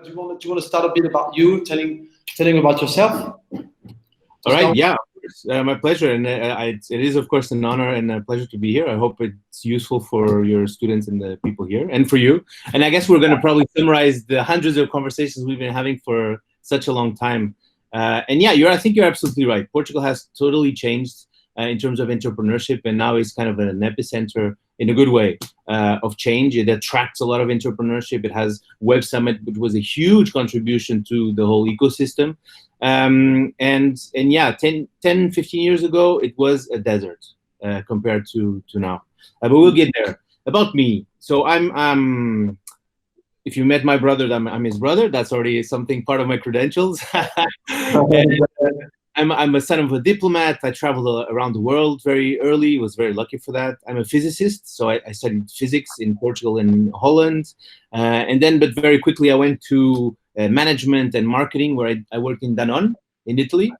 Do you want to start a bit about you, telling about yourself? All right. Yeah. My pleasure, and it is of course an honor and a pleasure to be here. I hope it's useful for your students and the people here, and for you. And I guess we're going to probably summarize the hundreds of conversations we've been having for such a long time. And yeah, I think you're absolutely right. Portugal has totally changed in terms of entrepreneurship, and now is kind of an epicenter in a good way of change. It attracts a lot of entrepreneurship. It has Web Summit, which was a huge contribution to the whole ecosystem. And yeah, 10, 15 years ago, it was a desert compared to now. But we'll get there. About me. So I'm if you met my brother, I'm his brother. That's already something, part of my credentials. I'm a son of a diplomat. I traveled around the world very early, was very lucky for that. I'm a physicist, so I studied physics in Portugal and Holland. But very quickly I went to management and marketing, where I worked in Danone in Italy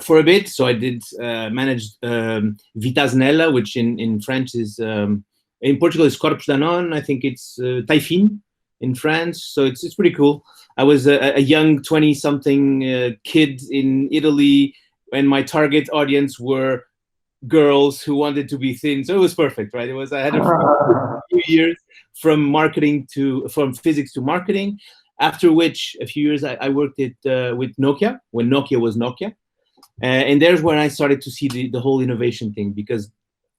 for a bit. So I did managed Vitasnella, which in French is, in Portugal is Corpus Danone. I think it's Taifin in France. So it's pretty cool. I was a young 20-something kid in Italy, and my target audience were girls who wanted to be thin. So it was perfect, right? I had a few years from physics to marketing. After which, a few years, I worked with Nokia, when Nokia was Nokia. And there's when I started to see the whole innovation thing, because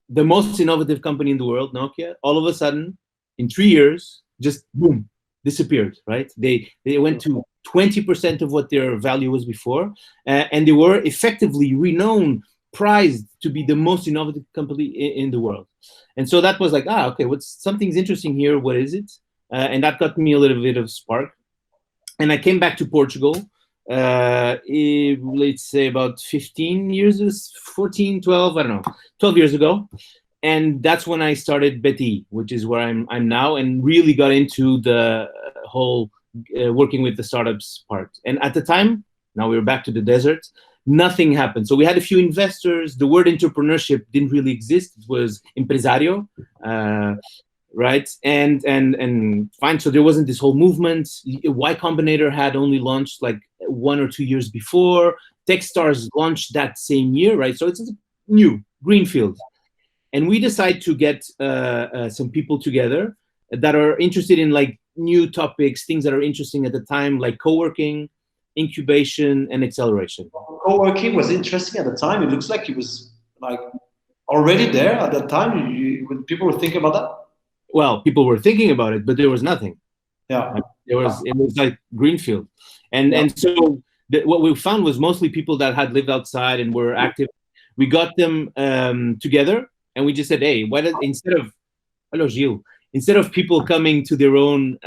the most innovative company in the world, Nokia, all of a sudden, in 3 years, just boom, disappeared, right? They went to 20% of what their value was before, and they were effectively renowned, prized to be the most innovative company in the world. And so that was like, okay, something's interesting here. What is it? And that got me a little bit of spark. And I came back to Portugal, let's say about 15 years, 14, 12, I don't know, 12 years ago. And that's when I started Betty, which is where I'm now, and really got into the whole working with the startups part. And at the time, now we're back to the desert, nothing happened. So we had a few investors. The word entrepreneurship didn't really exist. It was empresario, right? And fine. So there wasn't this whole movement. Y Combinator had only launched like 1 or 2 years before. Techstars launched that same year, right? So it's new, greenfield. And we decide to get some people together that are interested in like new topics, things that are interesting at the time, like co-working, incubation, and acceleration. Co-working was interesting at the time. It looks like it was like already there at that time. When people were thinking about that. Well, people were thinking about it, but there was nothing. Yeah, it was like greenfield, and so what we found was mostly people that had lived outside and were active. We got them together. And we just said, hey, instead of people coming to their own,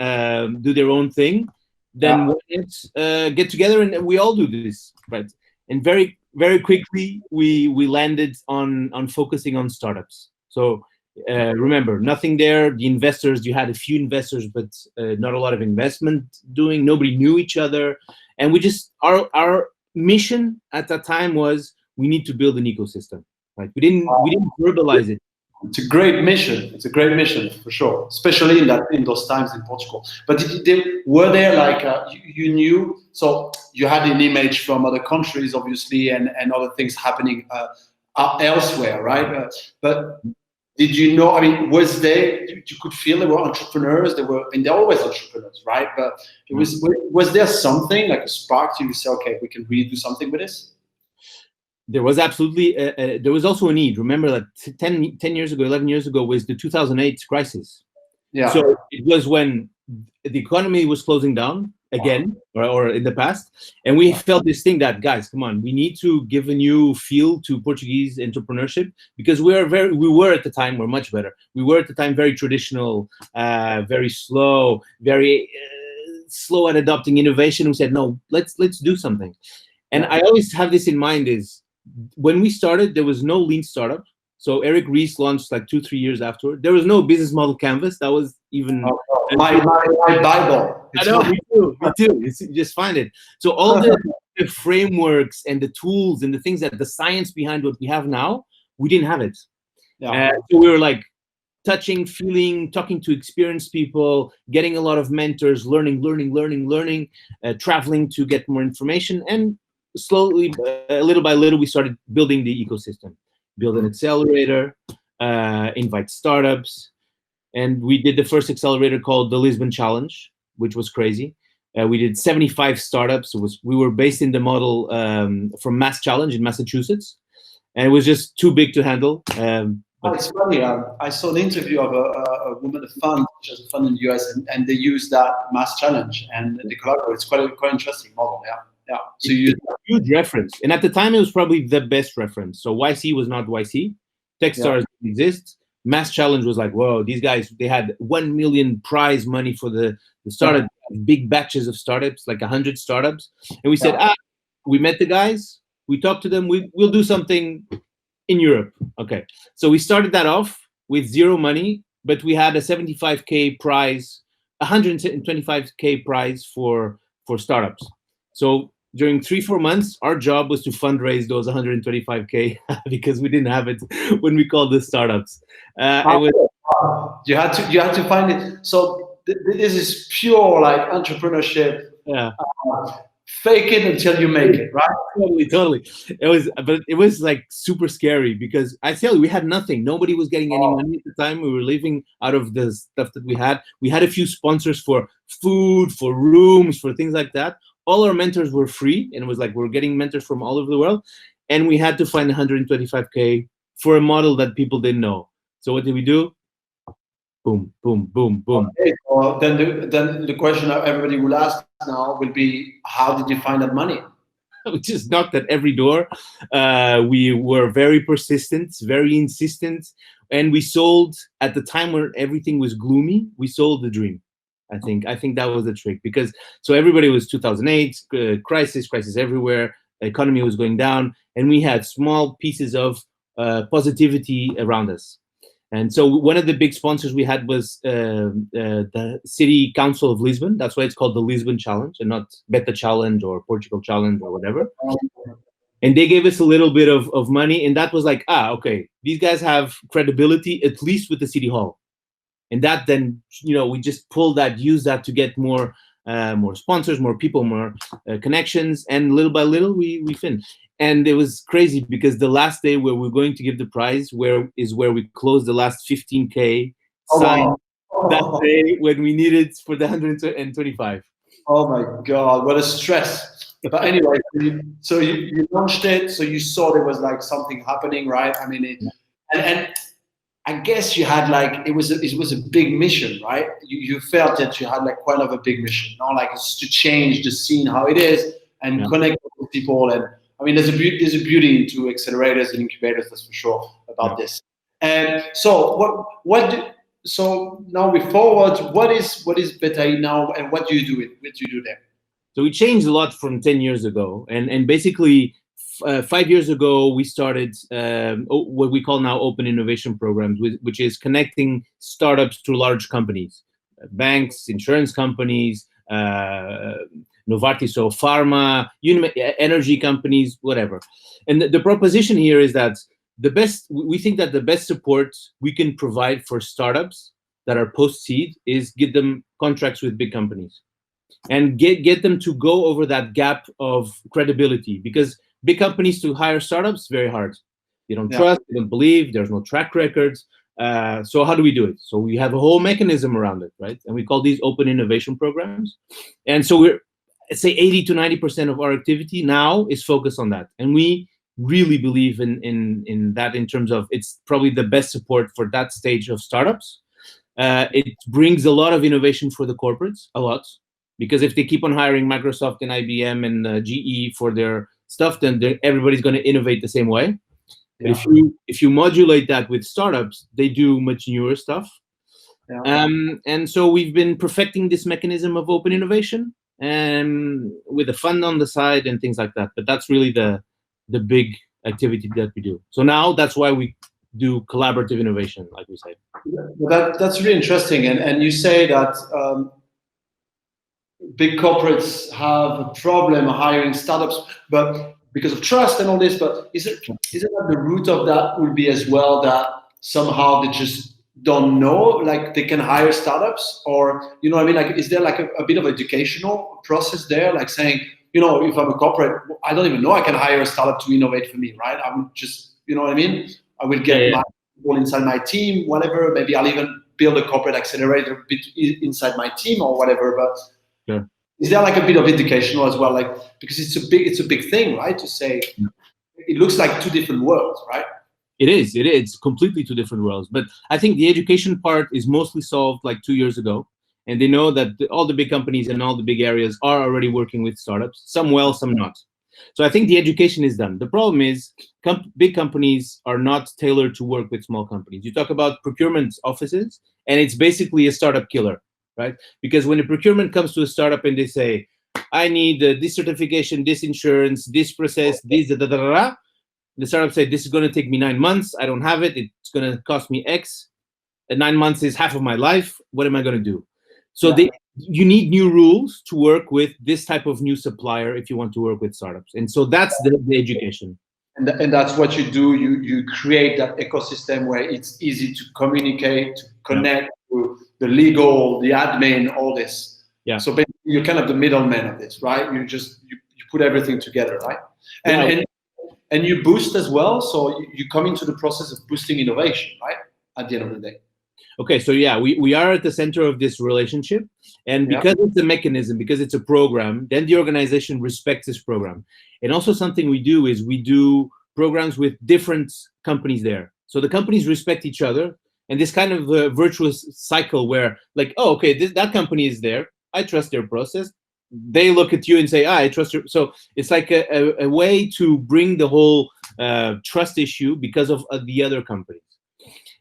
do their own thing, then let's get together and we all do this, right? And very, very quickly, we landed on focusing on startups. So remember, nothing there. The investors, you had a few investors, but not a lot of investment doing. Nobody knew each other. And we just, our mission at that time was, we need to build an ecosystem. Right. We didn't verbalize it. It's a great mission. It's a great mission for sure, especially in those times in Portugal. But were there like you knew? So you had an image from other countries, obviously, and other things happening elsewhere, right? But did you know? I mean, was there? You could feel there were entrepreneurs. And they're always entrepreneurs, right? But was there something like a spark to you say, okay, we can really do something with this? There was absolutely, there was also a need. Remember that 10 years ago, 11 years ago was the 2008 crisis. Yeah. So it was when the economy was closing down again, or in the past. And we felt this thing that, guys, come on, we need to give a new feel to Portuguese entrepreneurship, because we were at the time, we're much better. We were at the time very traditional, very slow, very slow at adopting innovation. We said, no, let's do something. And I always have this in mind is, when we started, there was no lean startup. So Eric Ries launched like 2-3 years afterward. There was no business model canvas. That was even my Bible. I know, me too. You just find it. So all the frameworks and the tools and the things that the science behind what we have now, we didn't have it. Yeah. So we were like, touching, feeling, talking to experienced people, getting a lot of mentors, learning, traveling to get more information, and slowly, little by little, we started building the ecosystem, build an accelerator, invite startups, and we did the first accelerator called the Lisbon Challenge, which was crazy. We did 75 startups. We were based in the model from Mass Challenge in Massachusetts, and it was just too big to handle. It's funny. I saw an interview of a woman, a fund, which has a fund in the US, and they use that Mass Challenge, and they collaborate. It's quite interesting model. Yeah. So you use a huge reference, and at the time it was probably the best reference. So YC was not YC. Techstars didn't exist. Mass Challenge was like, whoa, these guys, they had 1 million prize money for the startup, big batches of startups, like 100 startups. And we said, we met the guys, we talked to them, we'll do something in Europe. Okay. So we started that off with zero money, but we had a 75K prize, 125K prize for startups. So during 3-4 months, our job was to fundraise those 125K because we didn't have it when we called the startups. You had to find it. So this is pure like entrepreneurship. Yeah. Fake it until you make it, right? Totally. It was like super scary because I tell you, we had nothing. Nobody was getting any money at the time. We were living out of the stuff that we had. We had a few sponsors for food, for rooms, for things like that. All our mentors were free, and it was like we're getting mentors from all over the world, and we had to find 125K for a model that people didn't know. So what did we do? Boom, boom, boom, boom. Okay, well, then the question that everybody will ask now will be, how did you find that money? We just knocked at every door. We were very persistent, very insistent, and we sold at the time where everything was gloomy. We sold the dream. I think that was the trick, because so everybody was 2008 crisis everywhere. The economy was going down, and we had small pieces of positivity around us. And so one of the big sponsors we had was the City Council of Lisbon. That's why it's called the Lisbon Challenge and not Beta Challenge or Portugal Challenge or whatever. And they gave us a little bit of money, and that was like, okay, these guys have credibility, at least with the City Hall. And that then, we just pulled that, use that to get more sponsors, more people, more connections, and little by little we finished. And it was crazy because the last day where we're going to give the prize, where we closed the last 15K sign that day when we needed for the 125. Oh my God, what a stress! But anyway, so you launched it, so you saw there was like something happening, right? I mean, and I guess you had like it was a big mission, right? You felt that you had like quite a big mission, like it's to change the scene how it is and connect with people. And I mean, there's a beauty into accelerators and incubators, that's for sure, about this. And so so now we forward. What is Beta now, and what do you do there? So we changed a lot from 10 years ago, and basically 5 years ago we started what we call now open innovation programs, which is connecting startups to large companies, banks, insurance companies, Novartis, so pharma, energy companies, whatever. And the proposition here is that we think that the best support we can provide for startups that are post-seed is get them contracts with big companies and get them to go over that gap of credibility, because big companies to hire startups, very hard. They don't trust, they don't believe, there's no track records. So how do we do it? So we have a whole mechanism around it, right? And we call these open innovation programs. And so we're, let's say 80 to 90% of our activity now is focused on that. And we really believe in that, in terms of it's probably the best support for that stage of startups. It brings a lot of innovation for the corporates, a lot, because if they keep on hiring Microsoft and IBM and GE for their stuff, then everybody's going to innovate the same way. But if you modulate that with startups, they do much newer stuff. And so we've been perfecting this mechanism of open innovation, and with a fund on the side and things like that. But that's really the big activity that we do. So now that's why we do collaborative innovation, like we say. That's really interesting. And you say that big corporates have a problem hiring startups, but because of trust and all this. But is it that the root of that will be as well that somehow don't know, like they can hire startups, or you know what I mean? Like, is there like a bit of educational process there, like saying, you know, if I'm a corporate, I don't even know I can hire a startup to innovate for me, right? I would just, you know what I mean? I will get my people inside my team, whatever. Maybe I'll even build a corporate accelerator inside my team or whatever. But is there like a bit of educational as well? Like, because it's a big thing, right? To say it looks like two different worlds, right? It is. It's completely two different worlds. But I think the education part is mostly solved like 2 years ago. And they know that all the big companies and all the big areas are already working with startups, some well, some not. So I think the education is done. The problem is big companies are not tailored to work with small companies. You talk about procurement offices, and it's basically a startup killer, right? Because when a procurement comes to a startup and they say, I need this certification, this insurance, this process, this, da, da, da, da, da. The startup said, this is going to take me 9 months. I don't have it. It's going to cost me X. And 9 months is half of my life. What am I going to do? So you need new rules to work with this type of new supplier if you want to work with startups. And so that's the education. And that's what you do. You create that ecosystem where it's easy to communicate, to connect to the legal, the admin, all this. Yeah. So basically you're kind of the middleman of this, right? You put everything together, right? And you boost as well. So you come into the process of boosting innovation, right? At the end of the day. Okay, so yeah, we are at the center of this relationship. And because it's a mechanism, because it's a program, then the organization respects this program. And also something we do is we do programs with different companies there. So the companies respect each other. And this kind of virtuous cycle where like, oh, okay, that company is there. I trust their process. They look at you and say, I trust you. So it's like a way to bring the whole trust issue because of the other companies.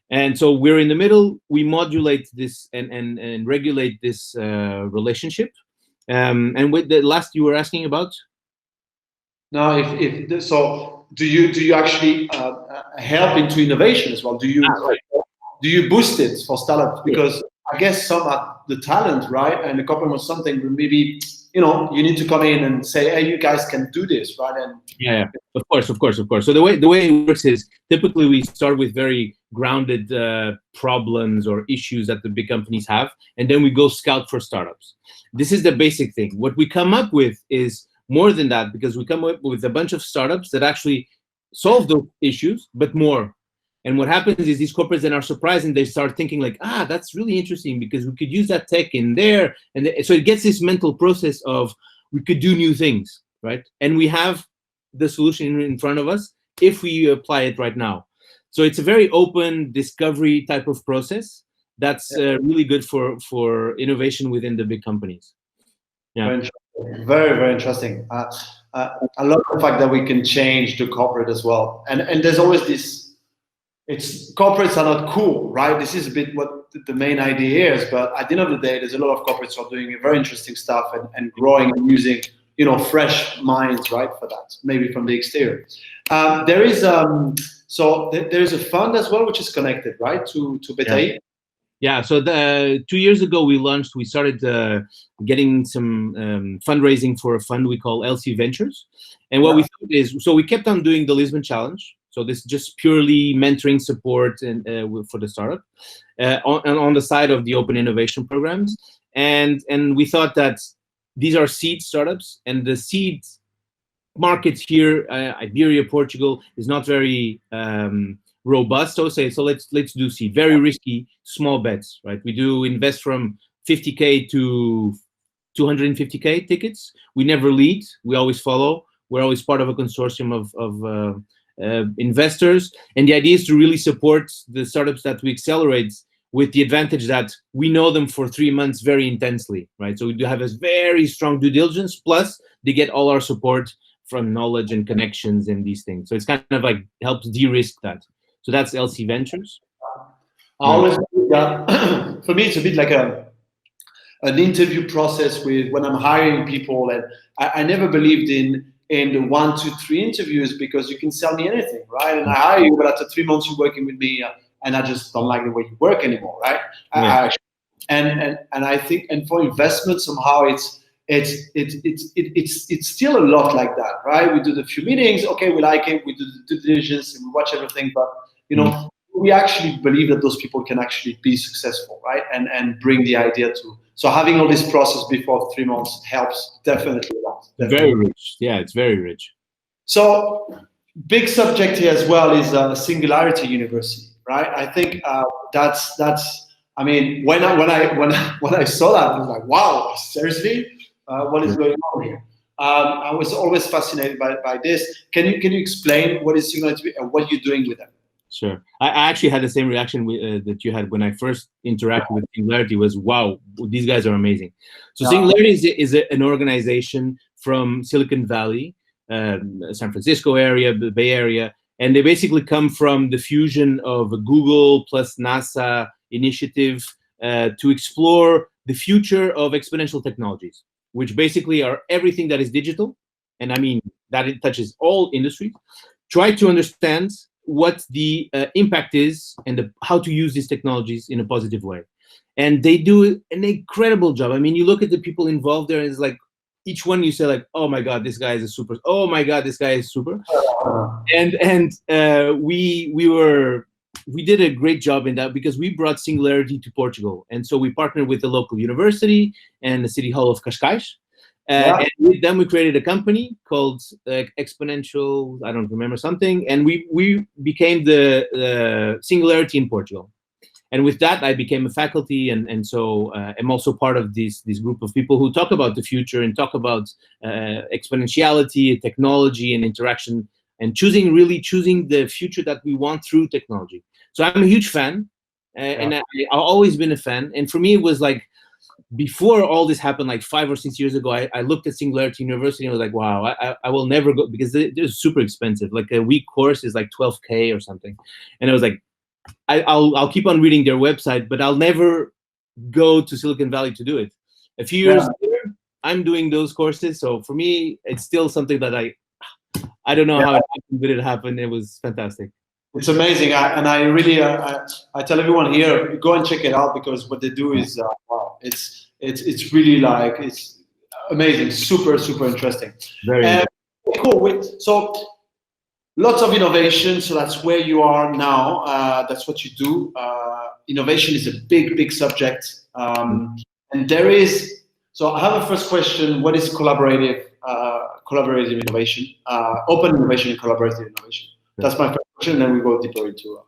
And so we're in the middle. We modulate this and regulate this relationship. And with the last you were asking about? No, so do you actually help into innovation as well? Do you boost it for startups? Because I guess some have the talent, right? And the company was something maybe, you know, you need to come in and say, hey, you guys can do this, right? And of course. So the way it works is typically we start with very grounded problems or issues that the big companies have, and then we go scout for startups. This is the basic thing. What we come up with is more than that, because we come up with a bunch of startups that actually solve those issues, but more. And what happens is these corporates then are surprised and they start thinking like, that's really interesting because we could use that tech in there. And so it gets this mental process of we could do new things, right? And we have the solution in front of us if we apply it right now. So it's a very open discovery type of process that's really good for innovation within the big companies. Yeah. Very, very interesting. I love the fact that we can change the corporate as well. And there's always this, corporates are not cool, right? This is a bit what the main idea is, but at the end of the day, there's a lot of corporates who are doing very interesting stuff and growing and using, you know, fresh minds, right, for that, maybe from the exterior. There is a fund as well, which is connected, right, to BTI? Yeah, so 2 years ago we started getting some fundraising for a fund we call LC Ventures. And what we thought is, so we kept on doing the Lisbon Challenge. So this is just purely mentoring support and for the startup on the side of the open innovation programs. And we thought that these are seed startups, and the seed markets here, Iberia, Portugal, is not very robust. So let's do seed, very risky, small bets, right? We do invest from 50K to 250K tickets. We never lead, we always follow. We're always part of a consortium of investors, and the idea is to really support the startups that we accelerate with the advantage that we know them for 3 months very intensely, right? So we do have a very strong due diligence, plus they get all our support from knowledge and connections and these things. So it's kind of like helps de-risk that. So that's LC Ventures. I always think that for me it's a bit like an interview process with when I'm hiring people, and I never believed in the 1, 2, 3 interviews, because you can sell me anything, right? And I hire you, but after 3 months you're working with me, and I just don't like the way you work anymore, right? Yeah. And I think, and for investment somehow it's still a lot like that, right? We do the few meetings, okay, we like it, we do the due diligence and we watch everything, but you know, we actually believe that those people can actually be successful, right? And bring the idea to. So having all this process before 3 months helps definitely a lot. Very rich. Yeah, it's very rich. So big subject here as well is Singularity University, right? I think that's. I mean, when I saw that, I was like, wow, seriously, what is going on here? I was always fascinated by this. Can you explain what is Singularity and what you're doing with them? Sure. I actually had the same reaction that you had when I first interacted with Singularity. Was wow, these guys are amazing. So Singularity is an organization from Silicon Valley, San Francisco area, the Bay Area, and they basically come from the fusion of Google plus NASA initiative to explore the future of exponential technologies, which basically are everything that is digital, and I mean that it touches all industries. Try to understand what the impact is and how to use these technologies in a positive way. And they do an incredible job. I mean, you look at the people involved there, and it's like, each one you say like, oh my God, this guy is a super. Oh my God, this guy is super. And we did a great job in that because we brought Singularity to Portugal. And so we partnered with the local university and the city hall of Cascais. And with them, we created a company called Exponential, I don't remember something, and we became the Singularity in Portugal. And with that, I became a faculty, and so I'm also part of this group of people who talk about the future and talk about exponentiality, technology, and interaction, and choosing the future that we want through technology. So I'm a huge fan, and I've always been a fan. And for me, it was like, before all this happened, like 5 or 6 years ago, I looked at Singularity University and I was like, wow, I will never go, because they're super expensive. Like a week course is like 12K or something. And I was like, I'll keep on reading their website, but I'll never go to Silicon Valley to do it. A few years later, I'm doing those courses. So for me, it's still something that I don't know how it happened, but it happened. It was fantastic. It's amazing, and I really I tell everyone here, go and check it out, because what they do is wow, it's really like, it's amazing, super interesting. Very cool. So lots of innovation. So that's where you are now. That's what you do. Innovation is a big subject, and there is. So I have a first question: what is collaborative innovation? Open innovation and collaborative innovation. That's my first question, and then we go deeper into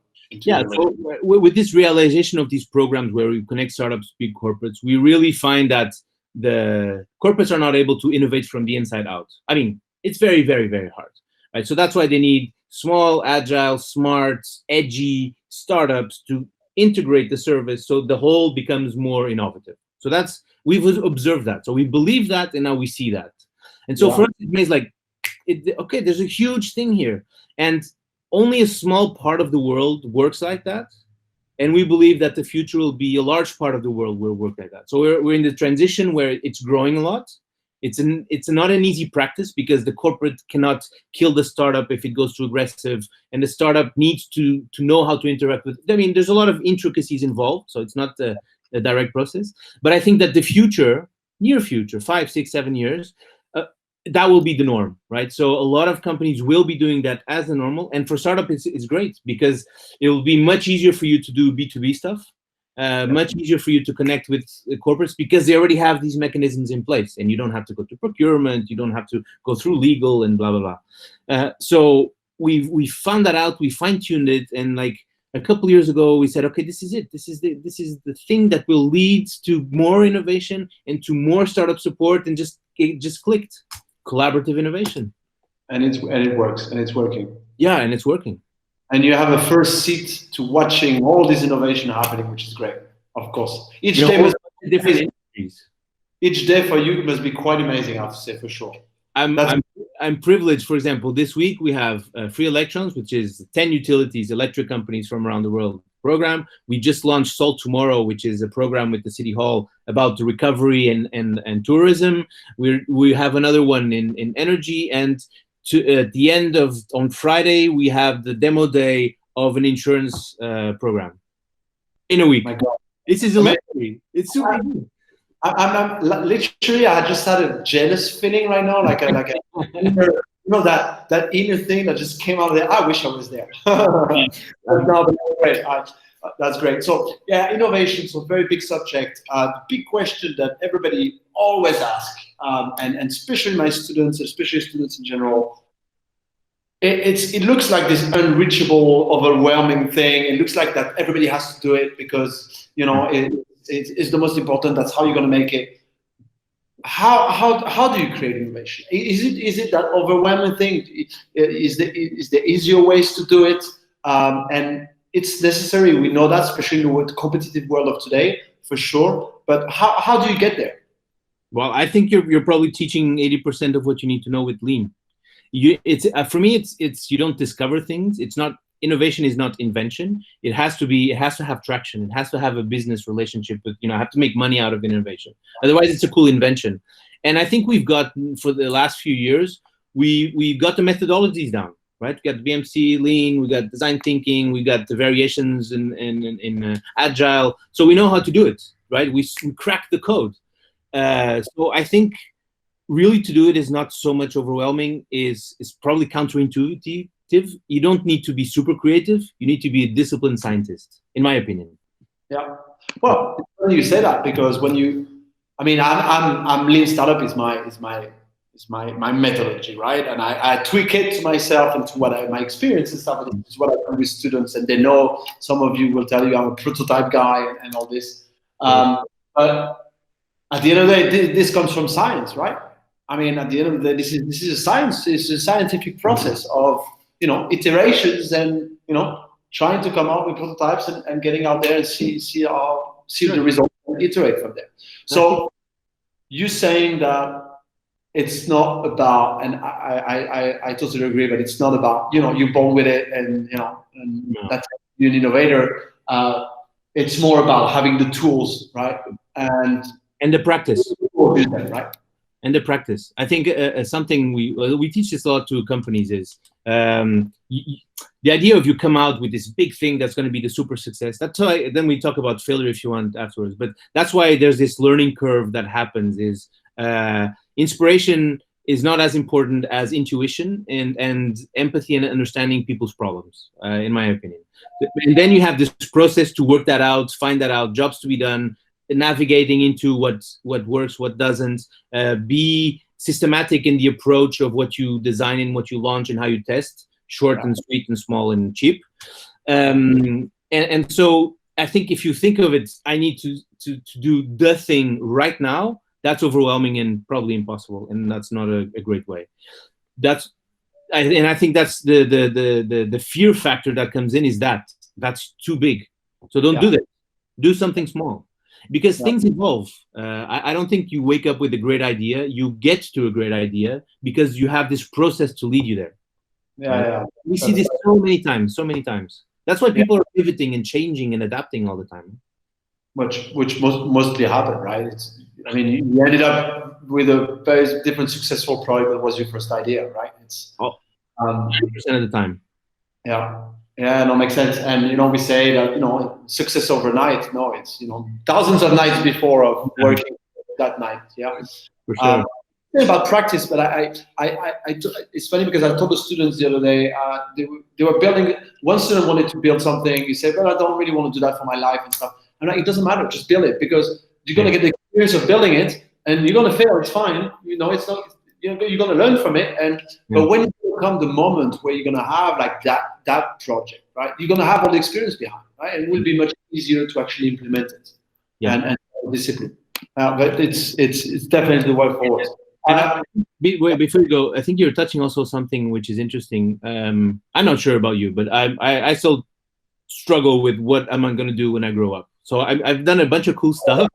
so with this realization of these programs where we connect startups, big corporates, we really find that the corporates are not able to innovate from the inside out. I mean, it's very hard, right? So that's why they need small, agile, smart, edgy startups to integrate the service so the whole becomes more innovative. So we've observed that. So we believe that, and now we see that. And so for us, it means like, okay, there's a huge thing here. And only a small part of the world works like that. And we believe that the future will be a large part of the world will work like that. So we're in the transition where it's growing a lot. It's not an easy practice, because the corporate cannot kill the startup if it goes too aggressive. And the startup needs to know how to interact with. I mean, there's a lot of intricacies involved. So it's not a direct process. But I think that the future, near future, 5, 6, 7 years, that will be the norm, right? So a lot of companies will be doing that as the normal. And for startup, it's great, because it will be much easier for you to do B2B stuff, much easier for you to connect with corporates, because they already have these mechanisms in place, and you don't have to go to procurement, you don't have to go through legal and blah, blah, blah. So we found that out, we fine-tuned it, and like a couple years ago, we said, okay, this is it. This is the thing that will lead to more innovation and to more startup support, and it just clicked. Collaborative innovation, and it works, and it's working. Yeah, and it's working. And you have a first seat to watching all this innovation happening, which is great. Of course, each day must be different industries. Each day for you must be quite amazing, I have to say, for sure. I'm privileged. For example, this week we have Free Electrons, which is 10 utilities, electric companies from around the world program. We just launched Salt Tomorrow, which is a program with the City Hall about the recovery and tourism. We have another one in energy, and at the end on Friday we have the demo day of an insurance program in a week. My God, this is amazing. It's super good. I'm literally, I just had a jealous feeling right now, like a that inner thing that just came out of there. I wish I was there. No, but that's great. That's great. So yeah, innovation. So very big subject. The big question that everybody always asks, and especially my students, especially students in general. It looks like this unreachable, overwhelming thing. It looks like that everybody has to do it because it's the most important. That's how you're going to make it. How do you create innovation? Is it that overwhelming thing? Is there easier ways to do it? And it's necessary. We know that, especially in the competitive world of today, for sure. But how do you get there? Well, I think you're probably teaching 80% of what you need to know with Lean. For me, it's you don't discover things. It's not innovation is not invention. It has to have traction. It has to have a business relationship with, have to make money out of innovation. Otherwise, it's a cool invention. And I think we've got, for the last few years, we got the methodologies down, right? We got BMC, Lean, we got design thinking, we got the variations in Agile. So we know how to do it, right? We cracked the code. So I think really to do it is not so much overwhelming, is probably counterintuitive. You don't need to be super creative. You need to be a disciplined scientist, in my opinion. Yeah. Well, you say that because when I'm Lean Startup is my methodology, right? And I tweak it to myself and to my experience and stuff. This is what I do with students, and they know. Some of you will tell you I'm a prototype guy and all this. But at the end of the day, this comes from science, right? I mean, at the end of the day, this is a science. It's a scientific process of iterations and trying to come out with prototypes and getting out there and see the results and iterate from there. So you saying that it's not about, and I totally agree, but it's not about you're born with it and that's you're an innovator. It's more about having the tools, right? And the practice, right? And the practice. I think something we teach this a lot to companies is the idea of you come out with this big thing that's going to be the super success. That's why then we talk about failure if you want afterwards. But that's why there's this learning curve that happens. Is inspiration is not as important as intuition and empathy and understanding people's problems, in my opinion. And then you have this process to work that out, find that out, jobs to be done, navigating into what works, what doesn't, be systematic in the approach of what you design and what you launch and how you test, short and sweet and small and cheap. And so I think if you think of it, I need to do the thing right now, that's overwhelming and probably impossible, and that's not a great way. I think that's the fear factor that comes in, is that's too big. So don't do that. Do something small. Because things evolve. I don't think you wake up with a great idea. You get to a great idea because you have this process to lead you there. We see this so many times. That's why people are pivoting and changing and adapting all the time. Which mostly happen, right? You ended up with a very different successful product that was your first idea, right? It's 90% of the time. Yeah, no, makes sense. And we say that success overnight. No, it's thousands of nights before of working that night. Yeah, for sure. About practice, but it's funny because I told the students the other day they were building. One student wanted to build something. He said, "Well, I don't really want to do that for my life and stuff." I'm like, "It doesn't matter. Just build it because you're gonna get the experience of building it, and you're gonna fail. It's fine. It's not. You're gonna learn from it. But when it comes the moment where you're gonna have like that project, right? You're gonna have all the experience behind, right? And it will be much easier to actually implement it and discipline. But it's definitely the way forward." Before you go, I think you're touching also something which is interesting. I'm not sure about you, but I still struggle with what am I going to do when I grow up. So I've done a bunch of cool stuff,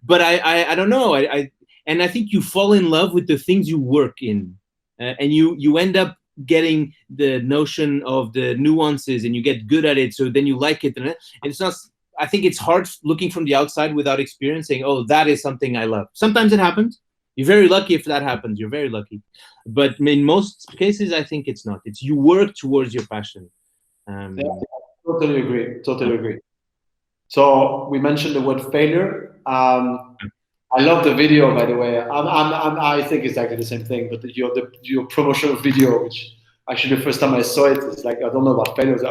but I don't know. And I think you fall in love with the things you work in, and you end up getting the notion of the nuances, and you get good at it. So then you like it, and it's not. I think it's hard looking from the outside without experience, saying, "Oh, that is something I love." Sometimes it happens. You're very lucky if that happens. You're very lucky. But in most cases, I think it's not. It's you work towards your passion. Totally agree. So we mentioned the word failure. I love the video, by the way. I think it's exactly the same thing, but your promotional video, which actually the first time I saw it, it's like, I don't know about failures.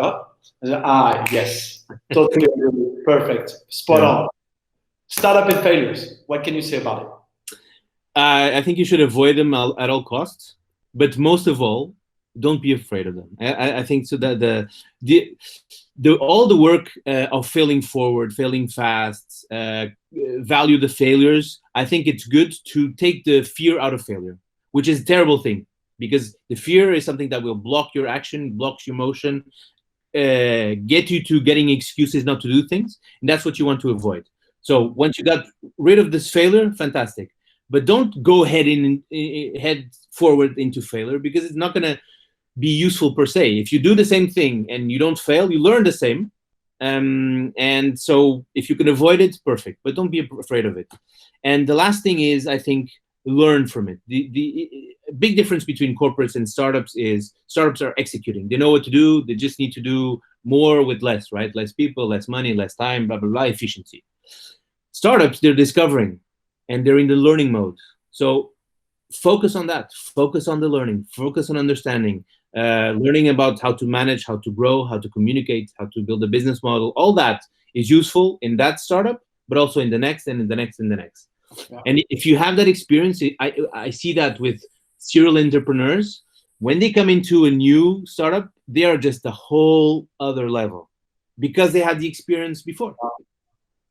Yes, totally agree. Perfect, spot Yeah. on. Startup and failures. What can you say about it? I think you should avoid them at all costs, but most of all, don't be afraid of them. I think so that all the work of failing forward, failing fast, value the failures. I think it's good to take the fear out of failure, which is a terrible thing, because the fear is something that will block your action, blocks your motion, get you to getting excuses not to do things, and that's what you want to avoid. So once you got rid of this failure, fantastic. But don't go head forward into failure, because it's not going to be useful per se. If you do the same thing and you don't fail, you learn the same. And so if you can avoid it, perfect. But don't be afraid of it. And the last thing is, I think, learn from it. The big difference between corporates and startups is startups are executing. They know what to do. They just need to do more with less, right? Less people, less money, less time, blah, blah, blah, efficiency. Startups, they're discovering, and they're in the learning mode. So focus on that. Focus on the learning. Focus on understanding. Learning about how to manage, how to grow, how to communicate, how to build a business model. All that is useful in that startup, but also in the next and in the next and the next. Yeah. And if you have that experience, I see that with serial entrepreneurs. When they come into a new startup, they are just a whole other level because they had the experience before.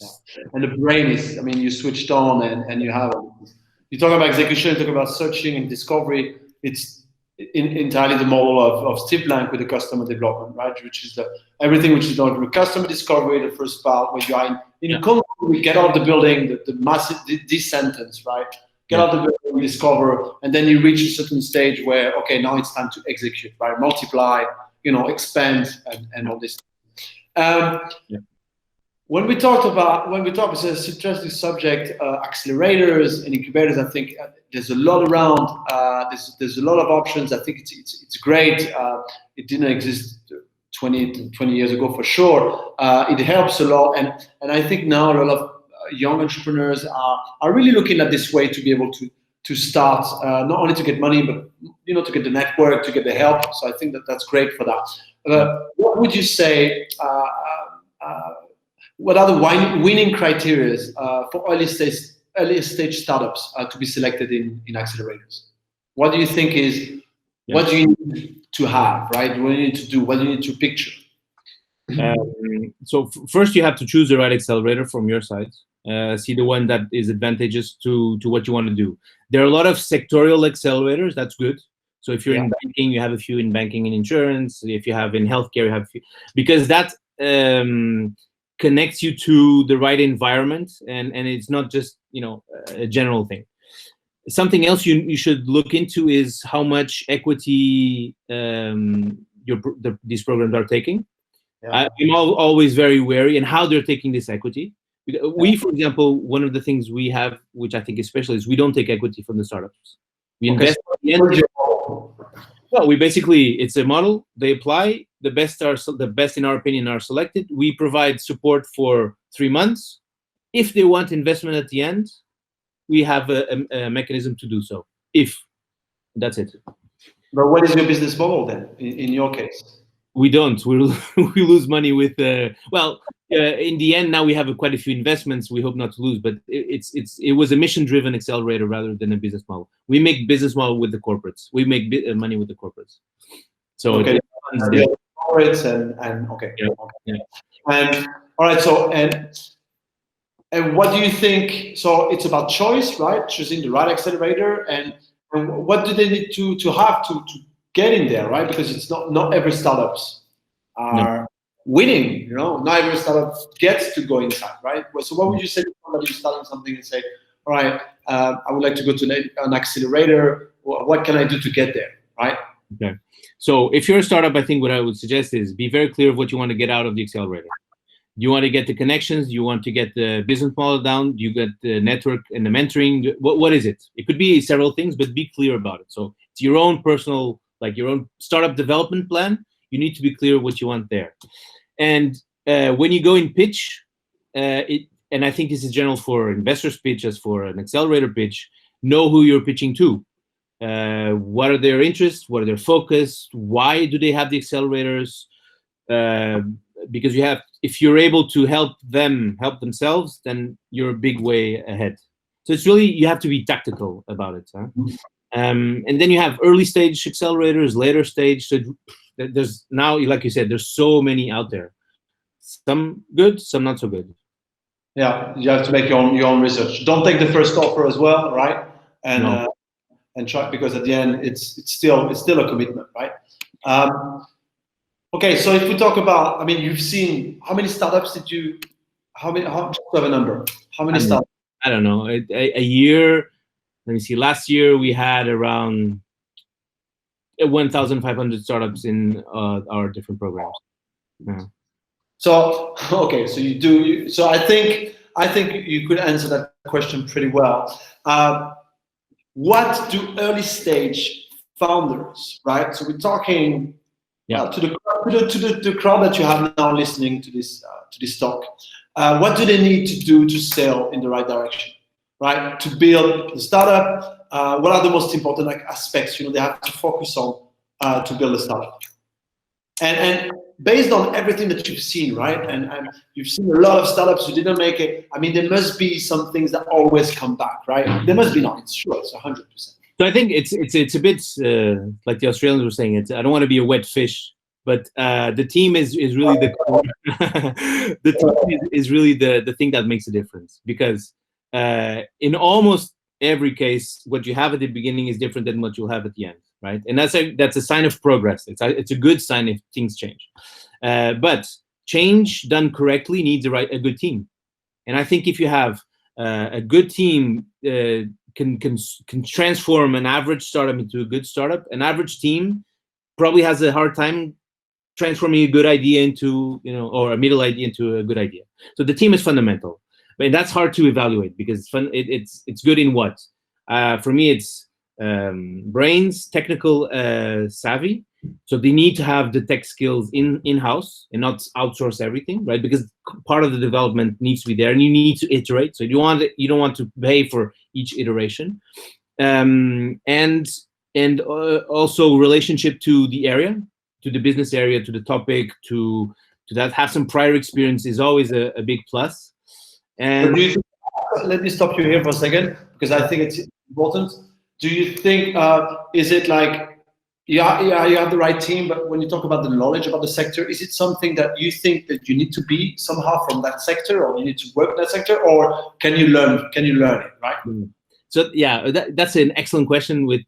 Yeah. And the brain is, I mean, you switched on and you talk about execution, you talk about searching and discovery. It's entirely the model of Steve Blank with the customer development, right? Which is everything which is done with customer discovery, the first part where you are in control, we get out of the building, the massive, this sentence, right? Get out of the building, discover, and then you reach a certain stage where, okay, now it's time to execute, right? Multiply, expand and all this. When we talk, it's an interesting subject, accelerators and incubators. I think there's a lot around. There's a lot of options. I think it's great. It didn't exist 20 years ago for sure. It helps a lot, and I think now a lot of young entrepreneurs are really looking at this way to be able to start, not only to get money, but to get the network, to get the help. So I think that's great for that. What would you say? What are the winning criteria for early stage startups to be selected in accelerators? What do you think is, what do you need to have, right? What do you need to do? What do you need to picture? So first you have to choose the right accelerator from your side. See the one that is advantageous to what you want to do. There are a lot of sectorial accelerators. That's good. So if you're in banking, you have a few in banking and insurance. If you have in healthcare, you have a few, because that connects you to the right environment, and it's not just a general thing. Something else you should look into is how much equity these programs are taking. I'm always very wary in how they're taking this equity. We, for example, one of the things we have, which I think is special, is we don't take equity from the startups. We invest at the end. Well, it's a model. They apply. The best in our opinion are selected. We provide support for 3 months. If they want investment at the end, we have a mechanism to do so. That's it. But what is your business model then? In your case, we don't. We lose money with. In the end, now we have quite a few investments. We hope not to lose, but it was a mission-driven accelerator rather than a business model. We make business model with the corporates. We make money with the corporates. So okay. Corporates and okay. Yeah. Okay. And all right. So and what do you think? So it's about choice, right? Choosing the right accelerator, and what do they need to have to get in there, right? Because it's not every startups are winning. Not every startup gets to go inside, right? So what would you say to somebody who's starting something and say, all right, I would like to go to an accelerator. What can I do to get there, right? Okay. So if you're a startup, I think what I would suggest is be very clear of what you want to get out of the accelerator. You want to get the connections. You want to get the business model down. You get the network and the mentoring. What is it? It could be several things, but be clear about it. So it's your own personal, your own startup development plan. You need to be clear what you want there. And when you go in pitch, and I think this is general for investors pitch as for an accelerator pitch, know who you're pitching to. What are their interests? What are their focus? Why do they have the accelerators? Because if you're able to help them help themselves, then you're a big way ahead. So it's really, you have to be tactical about it. Huh? And then you have early stage accelerators, later stage. So there's now, like you said, there's so many out there. Some good, some not so good. Yeah, you have to make your own research. Don't take the first offer as well, right? And No. And try, because at the end it's still a commitment, right? Okay, so if we talk about, I mean, you've seen how many startups did you? How many? How just have a number? How many startups? I don't know. A year. Let me see. Last year we had around 1,500 startups in our different programs. Yeah. So okay, so you do. So I think you could answer that question pretty well. What do early stage founders, right? So we're talking to the crowd that you have now listening to this talk. What do they need to do to sail in the right direction, right? To build the startup. What are the most important aspects they have to focus on to build a startup? And based on everything that you've seen, right? And you've seen a lot of startups who didn't make it. I mean, there must be some things that always come back, right? There must be not. It's sure. It's 100%. So I think it's a bit like the Australians were saying. I don't want to be a wet fish, but the team is really the core. The team is really the thing that makes a difference, because in almost every case, what you have at the beginning is different than what you'll have at the end, right? And that's a sign of progress. It's a good sign if things change. But change done correctly needs a good team. And I think if you have a good team, can transform an average startup into a good startup. An average team probably has a hard time transforming a good idea into, or a middle idea into a good idea. So the team is fundamental, but that's hard to evaluate because it's good in what? For me, it's brains, technical savvy. So they need to have the tech skills in-house and not outsource everything, right? Because part of the development needs to be there, and you need to iterate. So you don't want to pay for each iteration, and also relationship to the area, to the business area, to the topic, to that. Have some prior experience is always a big plus. And let me stop you here for a second, because I think it's important. Do you think is it like? Yeah, you have the right team, but when you talk about the knowledge about the sector, is it something that you think that you need to be somehow from that sector, or you need to work in that sector, or can you learn it, right? So yeah, that's an excellent question with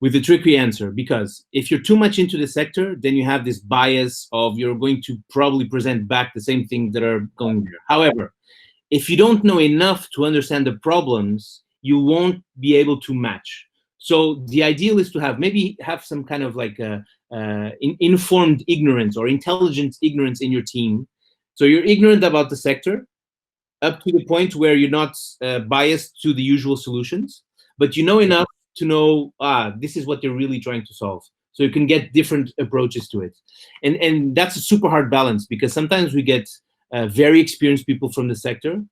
a tricky answer, because if you're too much into the sector, then you have this bias of you're going to probably present back the same things that are going there. However, if you don't know enough to understand the problems, you won't be able to match. So the ideal is to have some kind of like informed ignorance or intelligent ignorance in your team. So you're ignorant about the sector up to the point where you're not biased to the usual solutions, but you know enough to know, this is what they're really trying to solve. So you can get different approaches to it. And that's a super hard balance, because sometimes we get very experienced people from the sector,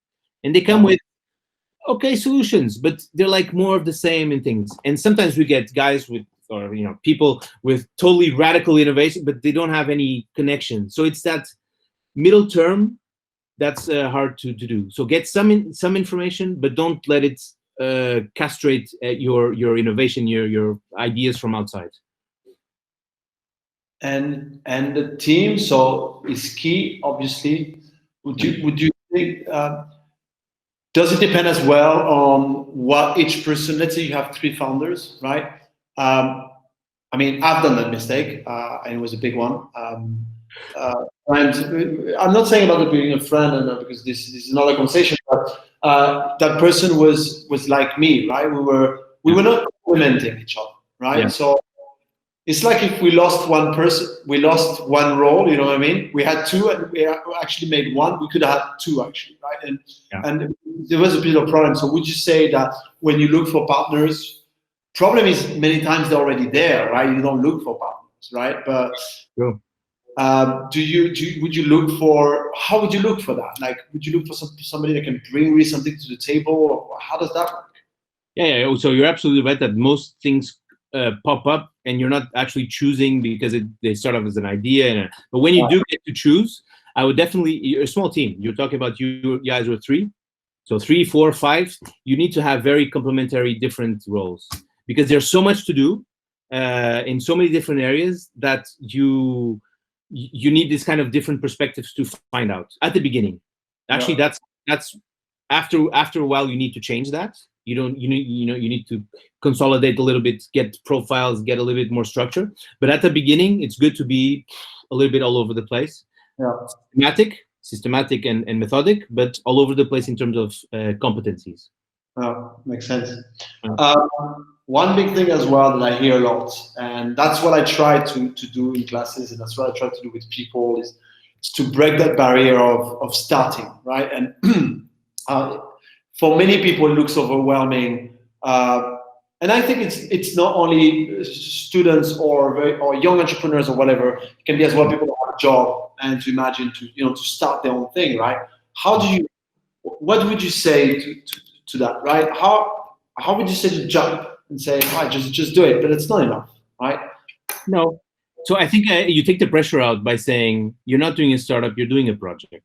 and they come with okay solutions, but they're like more of the same in things. And sometimes we get guys people with totally radical innovation, but they don't have any connection. So it's that middle term that's hard to do. So get some information, but don't let it castrate your innovation, your ideas from outside. And the team is key, obviously. Would you think? Does it depend as well on what each person? Let's say you have 3 founders, right? I mean, I've done that mistake, and it was a big one. And I'm not saying about it being a friend, because this is another conversation. But that person was like me, right? We were not complementing each other, right? Yeah. So it's like if we lost one person, we lost one role. You know what I mean? We had 2, and we actually made 1. We could have had 2 actually, right? And there was a bit of a problem. So would you say that when you look for partners, problem is many times they're already there, right? You don't look for partners, right? But sure. would you look for, how would you look for that? Like, would you look for somebody that can bring really something to the table? Or how does that work? Yeah. So you're absolutely right that most things pop up and you're not actually choosing because they start off as an idea. But when you do get to choose, I would definitely, you're a small team. You're talking about you guys were 3. So 3, 4, 5, you need to have very complementary different roles because there's so much to do in so many different areas that you need this kind of different perspectives to find out at the beginning. Actually, that's after a while you need to change that. You need to consolidate a little bit, get profiles, get a little bit more structure. But at the beginning, it's good to be a little bit all over the place. Yeah. Systematic and methodic, but all over the place in terms of competencies. Makes sense. One big thing as well that I hear a lot, and that's what I try to do in classes, and that's what I try to do with people, is to break that barrier of starting, right? And for many people, it looks overwhelming. And I think it's not only students or young entrepreneurs or whatever. It can be as well people who have a job and to imagine to start their own thing, right? What would you say to that, right? How would you say to jump and say, right, just do it? But it's not enough, right? No. So I think you take the pressure out by saying you're not doing a startup, you're doing a project.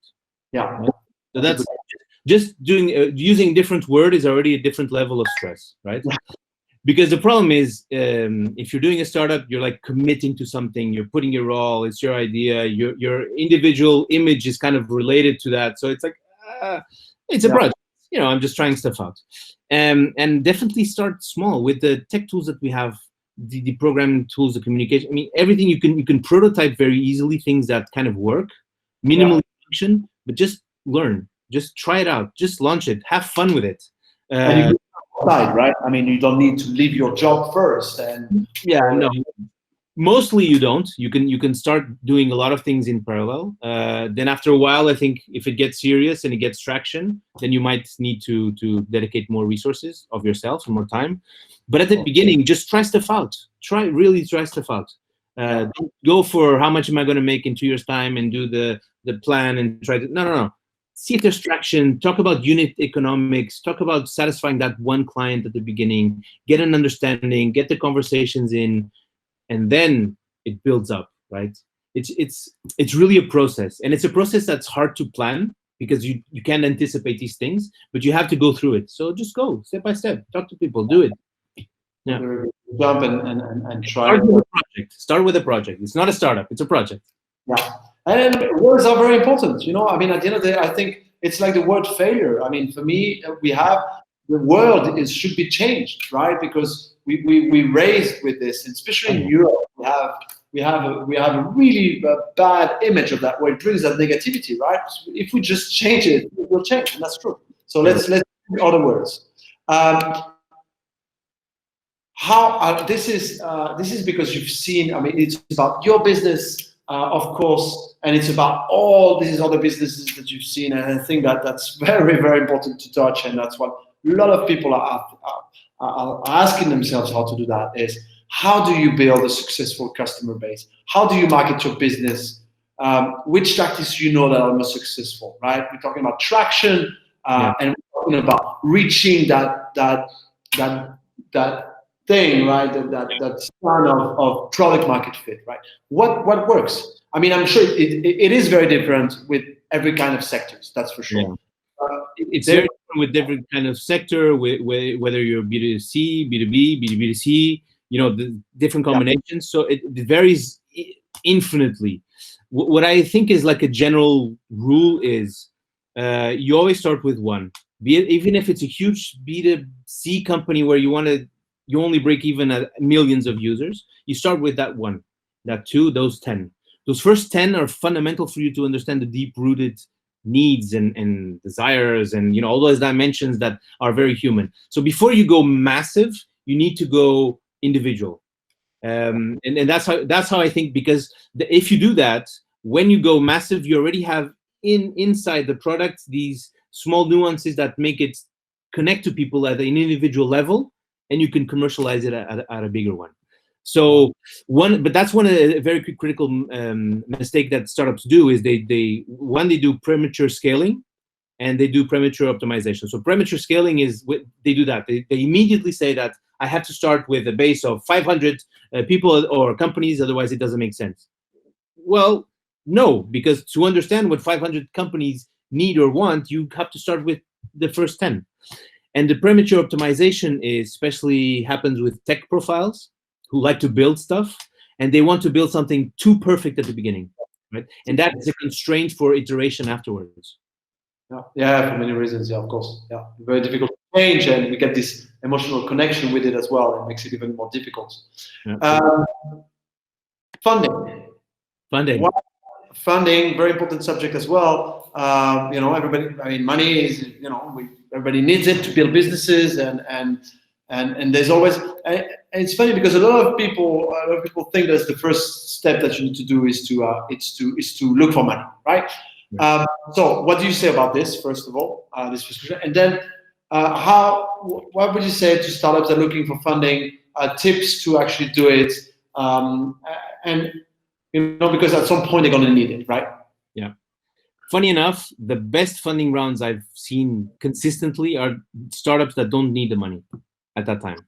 Yeah. So that's just doing using different word is already a different level of stress, right? Yeah. Because the problem is, if you're doing a startup, you're like committing to something, you're putting your all, it's your idea, your individual image is kind of related to that. So it's like, it's a project. I'm just trying stuff out. And definitely start small with the tech tools that we have, the programming tools, the communication. I mean, everything you can prototype very easily, things that kind of work, minimally function, but just learn, just try it out, just launch it, have fun with it. Side, right? I mean, you don't need to leave your job first, and no, mostly you don't. You can start doing a lot of things in parallel. Then after a while, I think if it gets serious and it gets traction, then you might need to dedicate more resources of yourself and more time. But at the beginning, just try stuff out. Really try stuff out. Don't go for how much am I going to make in 2 years' time and do the plan and try to no. See if there's traction, talk about unit economics, talk about satisfying that one client at the beginning, get an understanding, get the conversations in, and then it builds up, right? It's really a process, and it's a process that's hard to plan because you can't anticipate these things, but you have to go through it. So just go step by step, talk to people, do it. Yeah. Jump and try. Start with a project. It's not a startup, it's a project. Yeah. And words are very important. I mean, at the end of the day, I think it's like the word failure. I mean, for me, the world should be changed, right? Because we raised with this, and especially in Europe, we have a really bad image of that, where it brings that negativity, right? If we just change it, it will change, and that's true. So let's in other words. This is because you've seen. I mean, it's about your business. Of course, and it's about all these other businesses that you've seen, and I think that's very, very important to touch, and that's what a lot of people are asking themselves how to do that, is how do you build a successful customer base? How do you market your business? Which tactics that are most successful, right? We're talking about traction, and we're talking about reaching that thing, right? That sign of product market fit, right? What works? I mean, I'm sure it is very different with every kind of sectors. That's for sure. Yeah. It's very different with different kind of sector, whether you're B2C, B2B, B2C, the different combinations. So it varies infinitely. What I think is like a general rule is you always start with one. Even if it's a huge B2C company where you only break even at millions of users, you start with that one, that two, those 10. Those first 10 are fundamental for you to understand the deep-rooted needs and desires and all those dimensions that are very human. So before you go massive, you need to go individual. And that's how I think, because if you do that, when you go massive, you already have inside the product these small nuances that make it connect to people at an individual level, and you can commercialize it at a bigger one. So but that's one a very critical mistake that startups do is they do premature scaling and they do premature optimization. So premature scaling is they do that. They immediately say that I have to start with a base of 500 people or companies, otherwise it doesn't make sense. Well, no, because to understand what 500 companies need or want, you have to start with the first 10. And the premature optimization especially happens with tech profiles who like to build stuff, and they want to build something too perfect at the beginning, right? And that is a constraint for iteration afterwards. Yeah, for many reasons, yeah, of course. Yeah, very difficult to change, and we get this emotional connection with it as well. It makes it even more difficult. Yeah. Funding. Funding, very important subject as well. Everybody. I mean, money is. Everybody needs it to build businesses, and there's always. And it's funny because a lot of people think that's the first step that you need to do is to look for money, right? Yeah. So, what do you say about this? First of all, this discussion, and then what would you say to startups that are looking for funding? Tips to actually do it, and because at some point they're going to need it, right? Yeah. Funny enough, the best funding rounds I've seen consistently are startups that don't need the money at that time.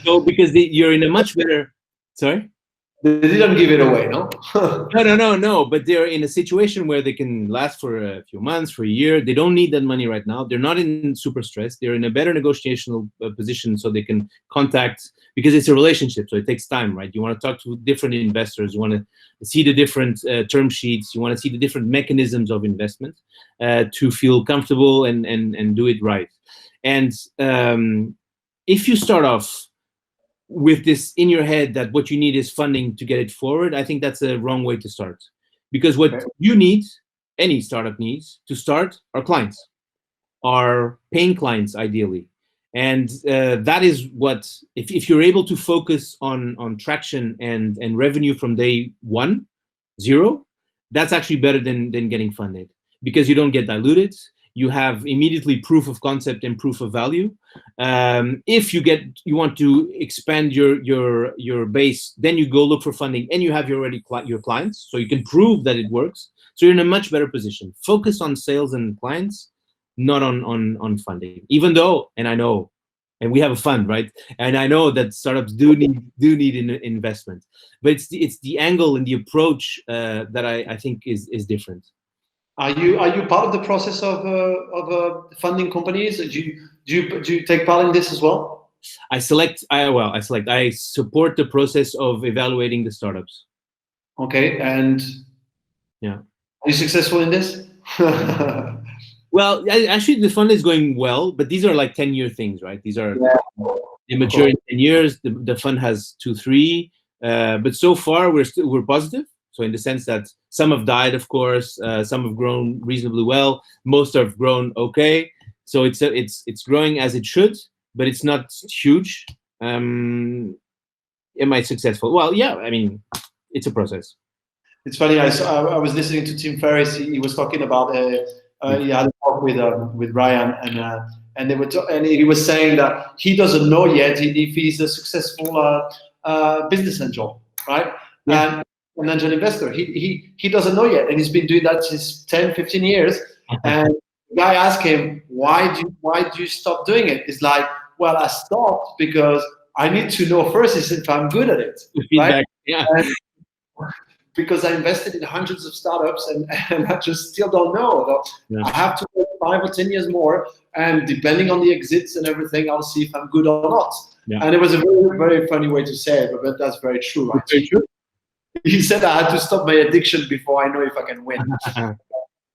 So because you're in a much better. Sorry. They didn't give it away, no? No. But they're in a situation where they can last for a few months, for a year. They don't need that money right now. They're not in super stress. They're in a better negotiational position, so they can contact, because it's a relationship, so it takes time, right? You want to talk to different investors. You want to see the different term sheets. You want to see the different mechanisms of investment to feel comfortable and do it right. And if you start off with this in your head that what you need is funding to get it forward, I think that's a wrong way to start. Because what you need, any startup needs to start, are clients, are paying clients ideally. And that is what, if you're able to focus on traction and revenue from day 1, 0, that's actually better than getting funded, because you don't get diluted. You have immediately proof of concept and proof of value. If you want to expand your base, then you go look for funding, and you have your clients, so you can prove that it works. So you're in a much better position. Focus on sales and clients, not on funding. Even though, and I know, and we have a fund, right? And I know that startups do need investment, but it's the angle and the approach that I think is different. Are you part of the process of funding companies? Do you take part in this as well? I support the process of evaluating the startups. Okay, and yeah, are you successful in this? Well, actually, the fund is going well, but these are like 10-year things, right? These are they mature in 10 years. The fund has 2-3, but so far we're positive. So in the sense that some have died, of course, some have grown reasonably well, most have grown okay. So it's growing as it should, but it's not huge. Am I successful? Well, yeah. I mean, it's a process. It's funny. I was listening to Tim Ferriss. He was talking about he had a talk with Ryan, and he was saying that he doesn't know yet if he's a successful business angel, right? Yeah. And an angel investor. He doesn't know yet, and he's been doing that since 10, 15 years. And the guy asked him, why do you stop doing it? It's like, well, I stopped because I need to know first if I'm good at it. Right? Yeah. Because I invested in hundreds of startups and I just still don't know. Yeah. I have to wait 5 or 10 years more, and depending on the exits and everything, I'll see if I'm good or not. Yeah. And it was a very, very funny way to say it, but that's very true. Right? Very true. He said I had to stop my addiction before I know if I can win,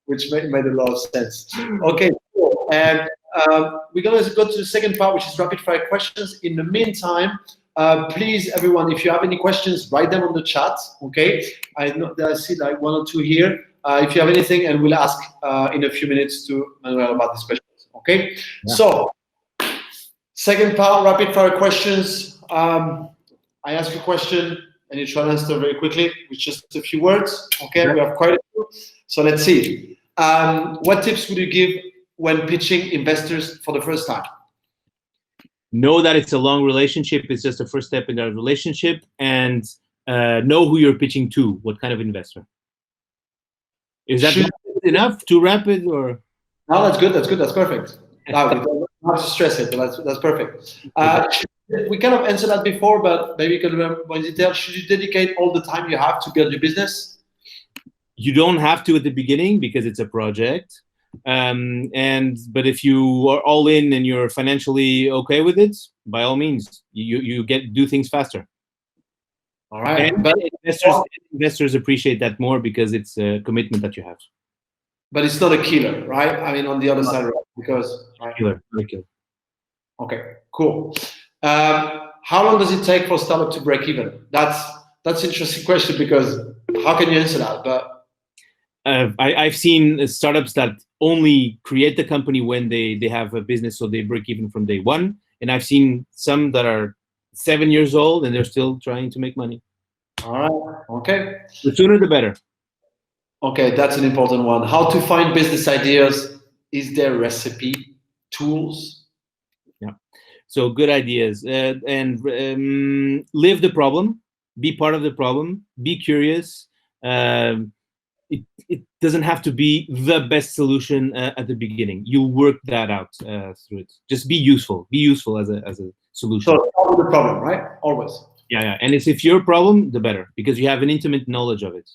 which made a lot of sense. Okay, cool. And we're going to go to the second part, which is rapid fire questions. In the meantime, please, everyone, if you have any questions, write them on the chat, okay? I see like 1 or 2 here. If you have anything, and we'll ask in a few minutes to Manuel about these questions, okay? Yeah. So, second part, rapid fire questions. I ask you a question, and you try to answer very quickly with just a few words. Okay, yeah. We have quite a few. So let's see. What tips would you give when pitching investors for the first time? know that it's a long relationship. It's just a first step in that relationship, and know who you're pitching to. What kind of investor? Is that enough? Too rapid or? No, that's good. That's good. That's perfect. No, we don't have to stress it, but that's perfect. We kind of answered that before, but maybe you can remember more in detail. Should you dedicate all the time you have to build your business? You don't have to at the beginning because it's a project. But if you are all in and you're financially okay with it, by all means, you do things faster. All right. And investors appreciate that more because it's a commitment that you have. But it's not a killer, right? I mean, on the other side, because right? Killer. Okay, cool. How long does it take for a startup to break even? That's an interesting question because how can you answer that? But I've seen startups that only create the company when they have a business, so they break even from day one. And I've seen some that are 7 years old and they're still trying to make money. All right. Okay. The sooner the better. Okay, that's an important one. How to find business ideas? Is there recipe, tools? Yeah. So good ideas and live the problem. Be part of the problem. Be curious. It doesn't have to be the best solution at the beginning. You'll work that out through it. Just be useful. Be useful as a solution. So solve the problem, right? Always. Yeah. And if your problem, the better, because you have an intimate knowledge of it.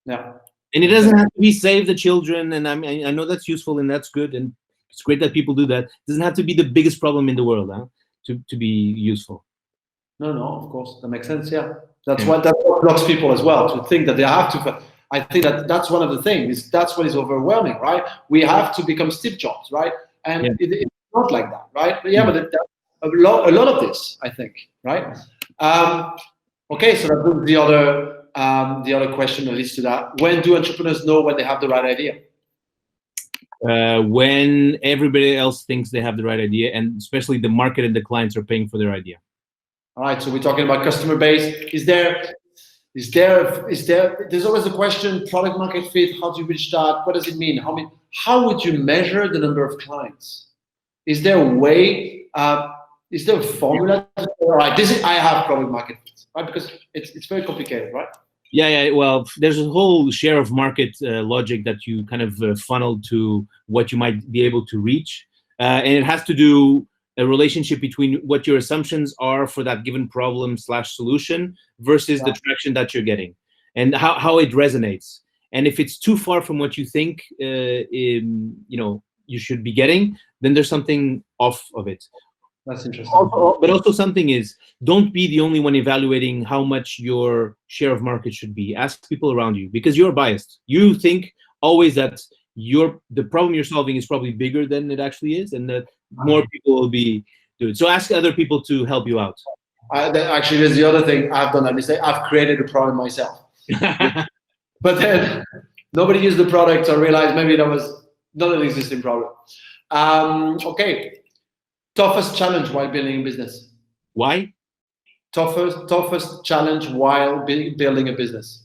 Yeah. And it doesn't have to be save the children. And I know that's useful and that's good. And it's great that people do that. It doesn't have to be the biggest problem in the world to be useful. No, of course. That makes sense. Yeah. That's what blocks people as well, to think that they have to. I think that's one of the things. That's what is overwhelming, right? We have to become Steve Jobs, right? And it's not like that, right? But but a lot of this, I think, right? Okay, so that brings the other question that leads to that. When do entrepreneurs know when they have the right idea? When everybody else thinks they have the right idea, and especially the market and the clients are paying for their idea. All right, so we're talking about customer base. There's always a question, product market fit, how do you reach that? What does it mean? How would you measure the number of clients? Is there a way, is there a formula? All right, I have product market fit, right? Because it's very complicated, right? Yeah. Well, there's a whole share of market logic that you kind of funnel to what you might be able to reach. And it has to do a relationship between what your assumptions are for that given problem / solution versus the traction that you're getting and how it resonates. And if it's too far from what you think, you should be getting, then there's something off of it. That's interesting. But also something is, don't be the only one evaluating how much your share of market should be. Ask people around you because you're biased. You think always that the problem you're solving is probably bigger than it actually is, and that more people will be doing it. So ask other people to help you out. Actually, there's the other thing I've done that mistake. I've created a problem myself. But then nobody used the product, so I realized maybe that was not an existing problem. Okay. Toughest challenge while building a business? Why? Toughest challenge while building a business?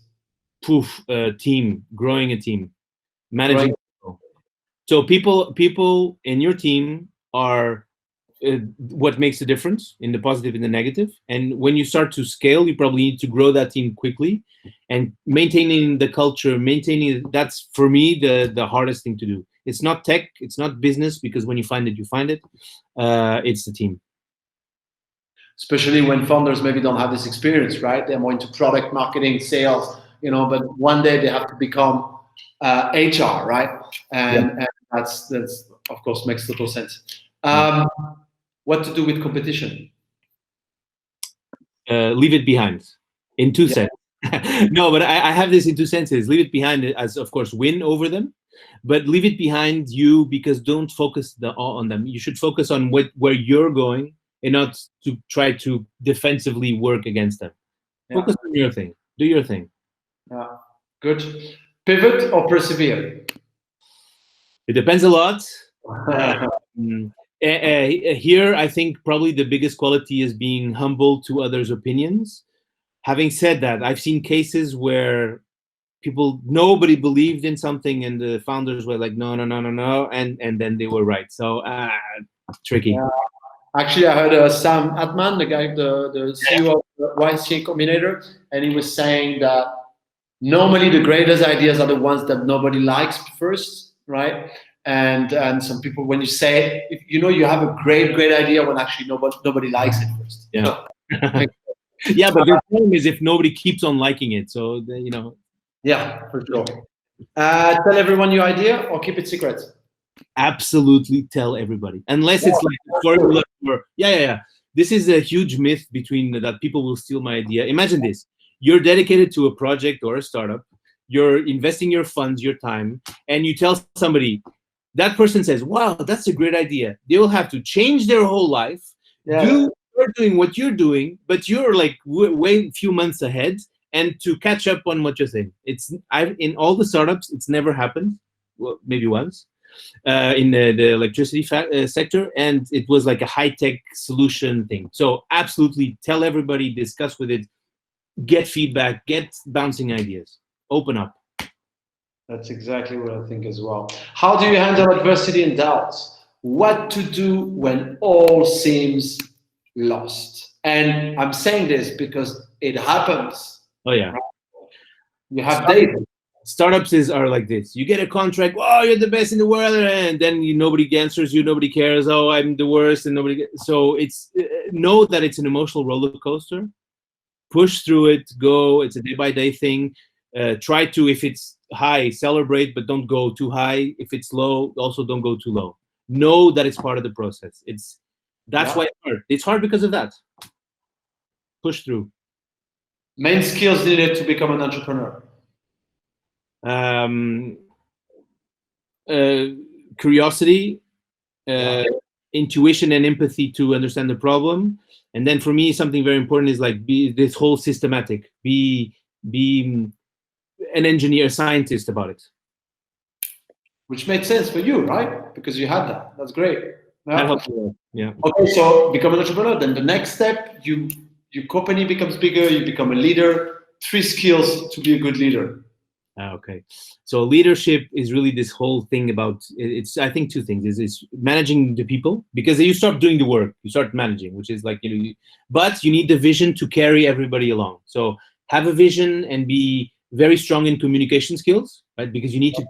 Team, growing a team, managing people. So people in your team are what makes the difference in the positive and the negative. And when you start to scale, you probably need to grow that team quickly, and maintaining the culture, that's for me the hardest thing to do. It's not tech, it's not business, because when you find it, you find it. It's the team. Especially when founders maybe don't have this experience, right? They're more into product marketing, sales, but one day they have to become HR, right? And that's of course makes total sense. What to do with competition? Leave it behind in two senses. No, but I have this in two senses. Leave it behind as, of course, win over them, but leave it behind you, because don't focus on them. You should focus on where you're going and not to try to defensively work against them. Focus on your thing. Do your thing. Yeah, good. Pivot or persevere? It depends a lot. Here, I think probably the biggest quality is being humble to others' opinions. Having said that, I've seen cases where nobody believed in something, and the founders were like, no, and then they were right. So tricky. Actually, I heard Sam Altman, the guy, the CEO of the YC Combinator, and he was saying that normally the greatest ideas are the ones that nobody likes first, right? And some people, when you say, if, you know, you have a great idea when actually nobody likes it first. Yeah. Yeah, but the problem is if nobody keeps on liking it, so you know. Yeah, for sure. Tell everyone your idea or keep it secret. Absolutely tell everybody, unless it's like a formula for, yeah. This is a huge myth between that people will steal my idea. Imagine this: you're dedicated to a project or a startup, you're investing your funds, your time, and you tell somebody, that person says, wow, that's a great idea. They will have to change their whole life, you're doing what you're doing, but you're like way few months ahead, and to catch up on what you're saying. In all the startups, it's never happened. Well, maybe once. In the electricity sector, and it was like a high-tech solution thing. So absolutely tell everybody, discuss with it, get feedback, get bouncing ideas, open up. That's exactly what I think as well. How do you handle adversity and doubts? What to do when all seems lost? And I'm saying this because it happens. Oh yeah. Right? You have days. Startups are like this. You get a contract, oh, you're the best in the world, and then nobody answers you, nobody cares, oh, I'm the worst, and nobody. So it's know that it's an emotional roller coaster. Push through it, go. It's a day-by-day thing. Try to, if it's high, celebrate, but don't go too high. If it's low, also don't go too low. Know that it's part of the process. That's why it's hard. It's hard because of that. Push through. Main skills needed to become an entrepreneur. Curiosity, intuition and empathy to understand the problem. And then for me, something very important is like be this whole systematic, be an engineer, scientist about it. Which made sense for you, right? Because you had that. That's great. That helps a lot. Yeah. Okay, so become an entrepreneur. Then the next step, your company becomes bigger, you become a leader. 3 skills to be a good leader. Okay, so leadership is really this whole thing about, it's I think 2 things. It's managing the people, because you start doing the work, you start managing, which is like, but you need the vision to carry everybody along. So have a vision and be very strong in communication skills, right? Because you need to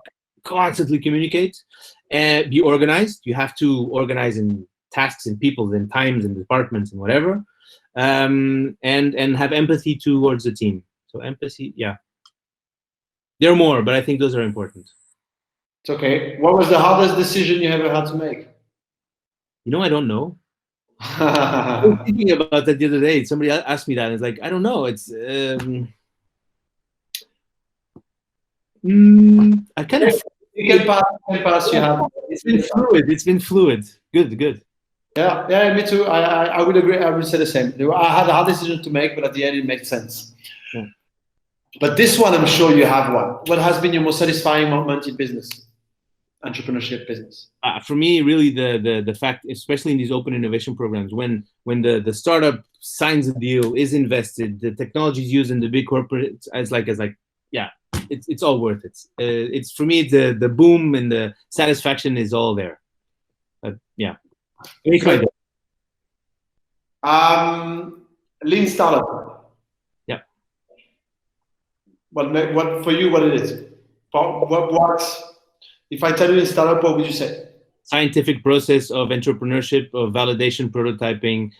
constantly communicate, and be organized. You have to organize in tasks and people and times and departments and whatever, and have empathy towards the team. So empathy, yeah. There are more, but I think those are important. It's okay. What was the hardest decision you ever had to make? I don't know. I was thinking about that the other day. Somebody asked me that, and it's like, I don't know. It's I kind of. You can pass. You have. It's been fluid. It's been fluid. Good. Yeah, me too. I would agree. I would say the same. I had a hard decision to make, but at the end, it made sense. Yeah. But this one, I'm sure you have one. What has been your most satisfying moment in business, entrepreneurship business? For me, really, the fact, especially in these open innovation programs, when the startup signs a deal, is invested, the technology is used in the big corporate, as like yeah, it's all worth it. It's for me, the boom and the satisfaction is all there. Yeah. Lean startup. What for you? What it is? What? If I tell you in startup, what would you say? Scientific process of entrepreneurship, of validation, prototyping,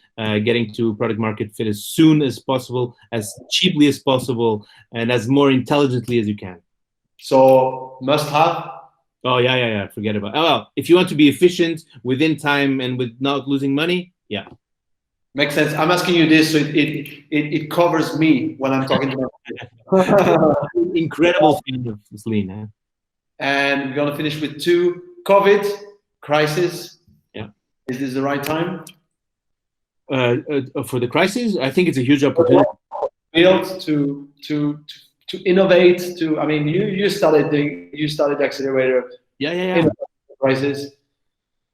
getting to product market fit as soon as possible, as cheaply as possible, and as more intelligently as you can. So must have. Oh yeah. Forget about it. Oh, well, if you want to be efficient within time and with not losing money, yeah. Makes sense. I'm asking you this, so it covers me when I'm talking about incredible thing of lean. Huh? And we're gonna finish with 2. COVID crisis. Yeah. Is this the right time? For the crisis, I think it's a huge opportunity. Build to innovate. I mean, you started Accelerator. Yeah. Crisis.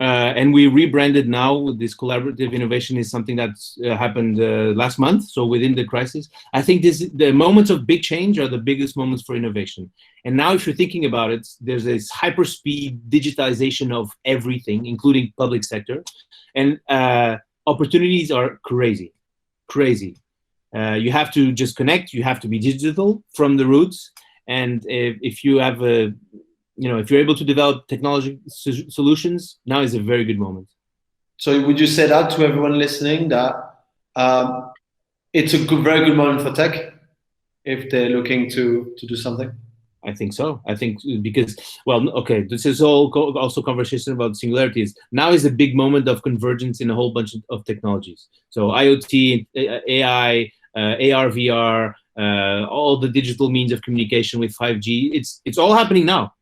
And we rebranded now. This collaborative innovation is something that's happened last month. So within the crisis, I think the moments of big change are the biggest moments for innovation. And now, if you're thinking about it, there's this hyper-speed digitization of everything, including public sector. And opportunities are crazy, crazy. You have to just connect. You have to be digital from the roots. And if you have a, if you're able to develop technology solutions, now is a very good moment. So would you say that to everyone listening, that it's a very good moment for tech if they're looking to do something? I think so. I think because, well, okay, this is all also conversation about singularities. Now is a big moment of convergence in a whole bunch of technologies. So IoT, AI, AR, VR, all the digital means of communication with 5G. It's all happening now,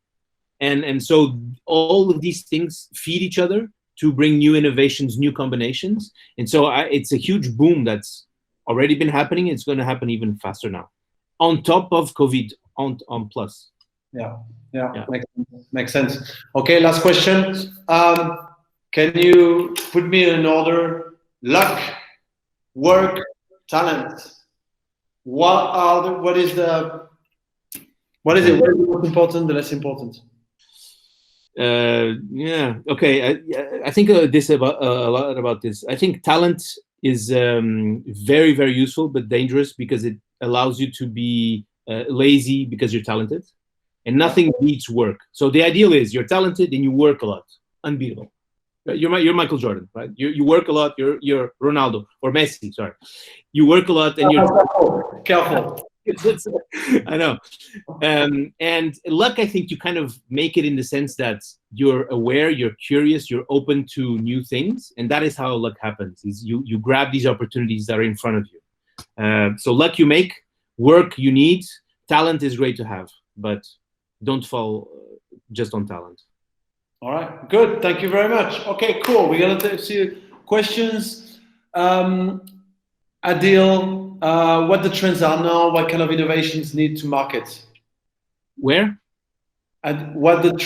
and so all of these things feed each other to bring new innovations, new combinations, and so it's a huge boom that's already been happening. It's going to happen even faster now, on top of COVID. On plus. Yeah. Makes sense. Okay, last question. Can you put me in order? Luck, work, talent. What is it? What is the most important, the less important? Okay. I think this about a lot about this. I think talent is very, very useful but dangerous because it allows you to be lazy because you're talented, and nothing beats work. So the ideal is you're talented and you work a lot. Unbeatable. You're Michael Jordan, right? You work a lot. You're Ronaldo or Messi. Sorry, you work a lot and you're careful. I know. And luck, I think you kind of make it in the sense that you're aware, you're curious, you're open to new things, and that is how luck happens. Is you grab these opportunities that are in front of you. So luck you make. Work you need, talent is great to have, but don't fall just on talent. All right, good. Thank you very much. Okay, cool. We're gonna see questions. Adil, what the trends are now? What kind of innovations need to market? Where? And what are the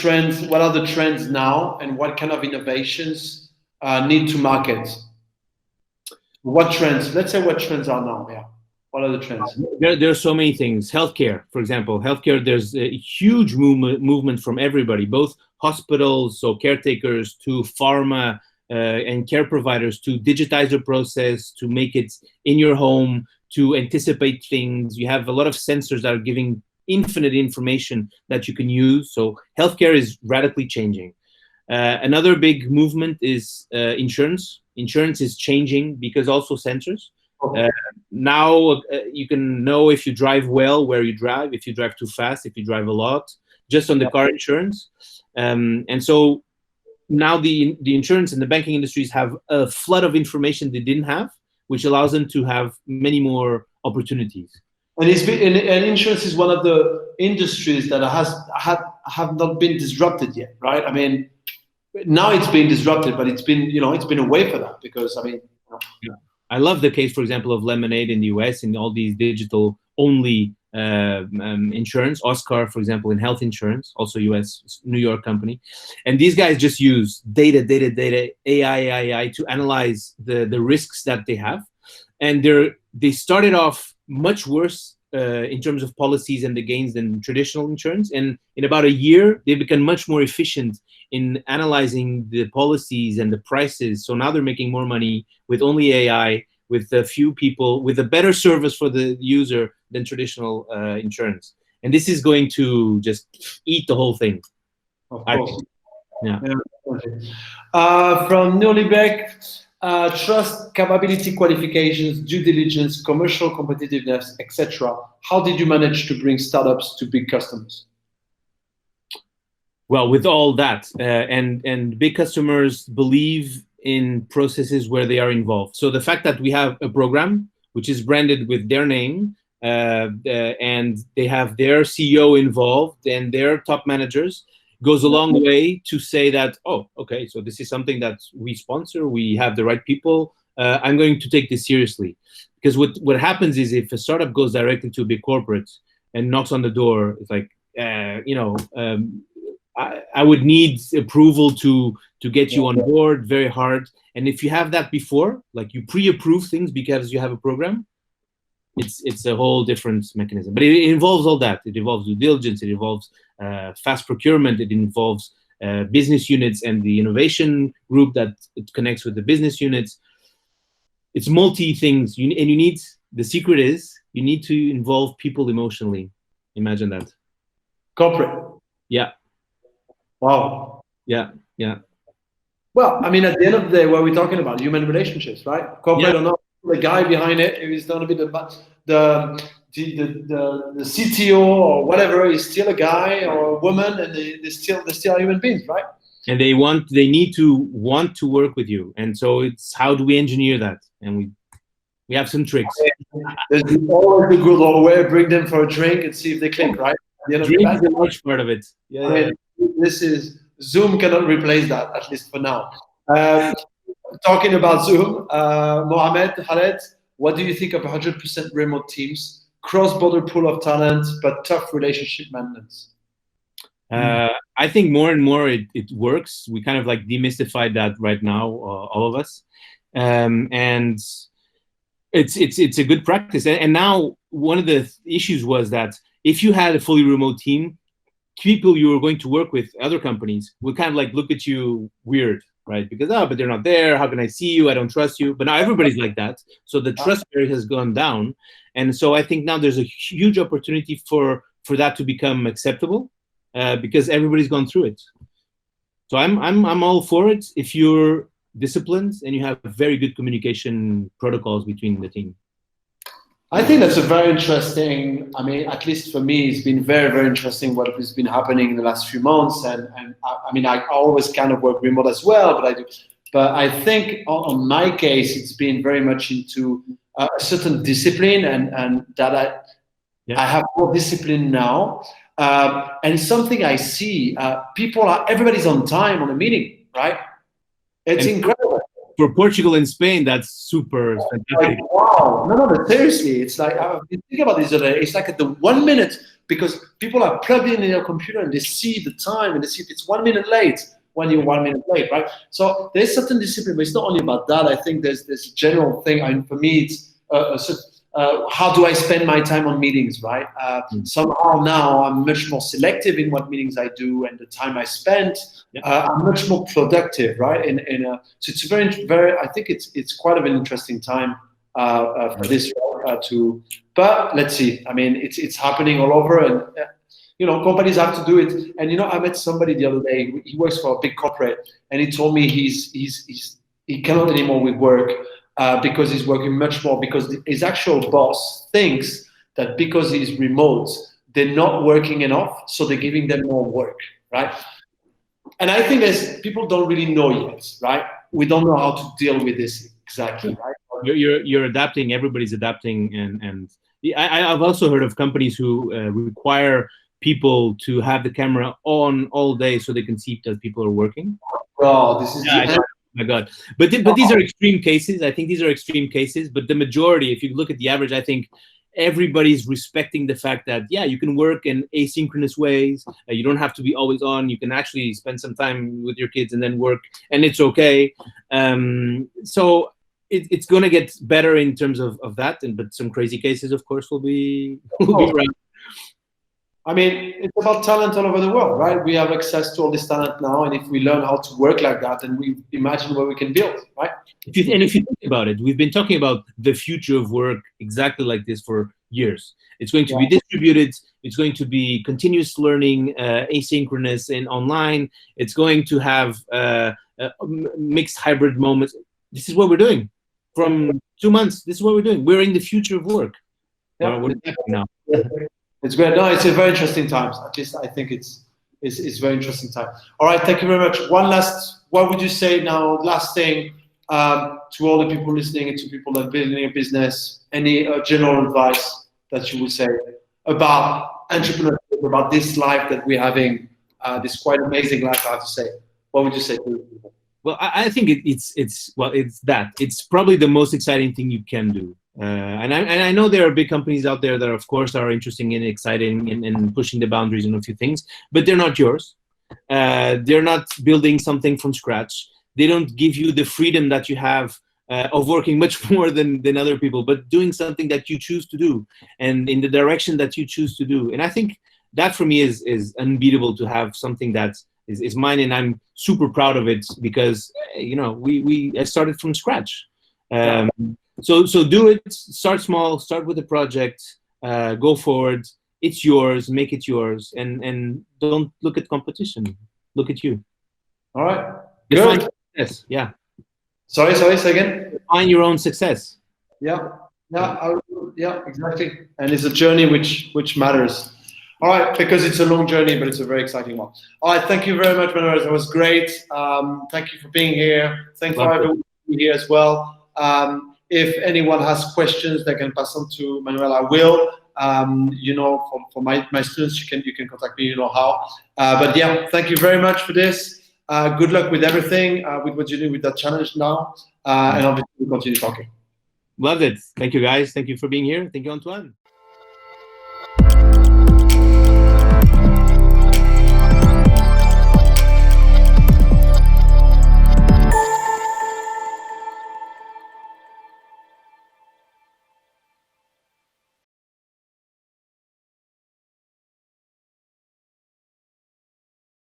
trends now, and what kind of innovations need to market? What trends? Let's say what trends are now. Yeah. What are the trends? There are so many things. Healthcare, for example. Healthcare, there's a huge movement from everybody, both hospitals, so caretakers, to pharma and care providers, to digitize the process, to make it in your home, to anticipate things. You have a lot of sensors that are giving infinite information that you can use. So healthcare is radically changing. Another big movement is insurance. Insurance is changing because also sensors. Now you can know if you drive well, where you drive, if you drive too fast, if you drive a lot, just on the car insurance. And so now the insurance and the banking industries have a flood of information they didn't have, which allows them to have many more opportunities. And insurance is one of the industries that have not been disrupted yet, right? I mean, now it's been disrupted, but it's been a way for that because Yeah. I love the case, for example, of Lemonade in the US and all these digital-only insurance. Oscar, for example, in health insurance, also US, New York company. And these guys just use data, AI to analyze the risks that they have. And they started off much worse in terms of policies and the gains than traditional insurance. And in about a year, they become much more efficient in analyzing the policies and the prices. So now they're making more money with only AI, with a few people, with a better service for the user than traditional insurance. And this is going to just eat the whole thing. Of course. Yeah. From Nurlibeck, trust, capability qualifications, due diligence, commercial competitiveness, etc. How did you manage to bring startups to big customers? Well, with all that, and big customers believe in processes where they are involved. So the fact that we have a program which is branded with their name, and they have their CEO involved and their top managers, goes a long way to say that, oh, okay, so this is something that we sponsor, we have the right people, I'm going to take this seriously. Because what happens is if a startup goes directly to a big corporate and knocks on the door, it's like, I would need approval to get you on board, very hard. And if you have that before, like you pre-approve things because you have a program, it's a whole different mechanism. But it involves all that. It involves due diligence. It involves fast procurement. It involves business units and the innovation group that it connects with the business units. it's multi things. And you need, the secret is you need to involve people emotionally. Imagine that. Corporate. Yeah. Wow. Yeah. Yeah. Well, I mean, at the end of the day, what are we talking about? Human relationships, right? Corporate or not, the guy behind it is going to be the CTO or whatever is still a guy or a woman, and they're still human beings, right? And they need to want to work with you. And so it's, how do we engineer that? And we have some tricks. There's always the good old way, bring them for a drink and see if they click, right? Drink is a large part of it. Yeah. I mean, this is, Zoom cannot replace that, at least for now. Talking about Zoom, Mohamed, Khaled, what do you think of 100% remote teams, cross-border pool of talent, but tough relationship maintenance? I think more and more it works. We kind of like demystified that right now, all of us, and it's a good practice. And now one of the issues was that if you had a fully remote team, people you were going to work with, other companies, would kind of like look at you weird, right? Because, but they're not there. How can I see you? I don't trust you. But now everybody's like that. So the trust barrier has gone down. And so I think now there's a huge opportunity for that to become acceptable, because everybody's gone through it. So I'm all for it if you're disciplined and you have very good communication protocols between the team. I think that's a very interesting, I mean, at least for me, it's been very, very interesting what has been happening in the last few months. And I mean, I always kind of work remote as well, but I think on my case, it's been very much into a certain discipline, and that I have more discipline now. And something I see, everybody's on time on a meeting, right? It's incredible. For Portugal and Spain, that's super fantastic. Like, wow. No, but seriously, it's like, I've been thinking about this the other day. It's like at the 1 minute, because people are plugged in their computer and they see the time and they see if it's 1 minute late when you're 1 minute late, right? So there's certain discipline, but it's not only about that. I think there's this general thing. I mean, for me, it's how do I spend my time on meetings, right? Somehow now I'm much more selective in what meetings I do and the time I spend. I'm much more productive, right? So it's very. I think it's quite of an interesting time for this But let's see. I mean, it's happening all over, and companies have to do it. And I met somebody the other day. He works for a big corporate, and he told me he cannot anymore with work. Because he's working much more, because his actual boss thinks that because he's remote, they're not working enough, so they're giving them more work, right? And I think people don't really know yet, right? We don't know how to deal with this exactly, right? You're adapting. Everybody's adapting, and I've also heard of companies who require people to have the camera on all day so they can see that people are working. Oh, this is Oh my God. But these are extreme cases. I think these are extreme cases. But the majority, if you look at the average, I think everybody's respecting the fact that, you can work in asynchronous ways. You don't have to be always on. You can actually spend some time with your kids and then work, and it's okay. So it's going to get better in terms of that. But some crazy cases, of course, will be around. I mean, it's about talent all over the world, right? We have access to all this talent now, and if we learn how to work like that, then we imagine what we can build, right? If you think about it, we've been talking about the future of work exactly like this for years. It's going to be distributed. It's going to be continuous learning, asynchronous and online. It's going to have mixed hybrid moments. This is what we're doing. From 2 months, this is what we're doing. We're in the future of work. We're happening now. It's great. No, it's a very interesting time. At least I think it's very interesting time. All right, thank you very much. What would you say now, last thing, to all the people listening and to people that are building a business, any general advice that you would say about entrepreneurship, about this life that we're having, this quite amazing life, I have to say? What would you say to people? Well, I think it's probably the most exciting thing you can do. And I know there are big companies out there that, of course, are interesting and exciting and pushing the boundaries on a few things, but they're not yours. They're not building something from scratch. They don't give you the freedom that you have of working much more than other people, but doing something that you choose to do and in the direction that you choose to do. And I think that for me is unbeatable, to have something that is mine, and I'm super proud of it because I started from scratch. So do it. Start small. Start with a project. Go forward. It's yours. Make it yours, and don't look at competition. Look at you. All right. Define Good. success. Yeah. Sorry, say again. Define your own success. Yeah. Yeah, exactly. And it's a journey which matters. All right, because it's a long journey, but it's a very exciting one. All right, thank you very much, Manuel. That was great. Thank you for being here. Thank you for everyone being here as well. If anyone has questions, they can pass on to Manuel. I will. You know, for my students, you can contact me. You know how. But yeah, thank you very much for this. Good luck with everything, with what you do with that challenge now, and obviously we'll continue talking. Loved it. Thank you, guys. Thank you for being here. Thank you, Antoine.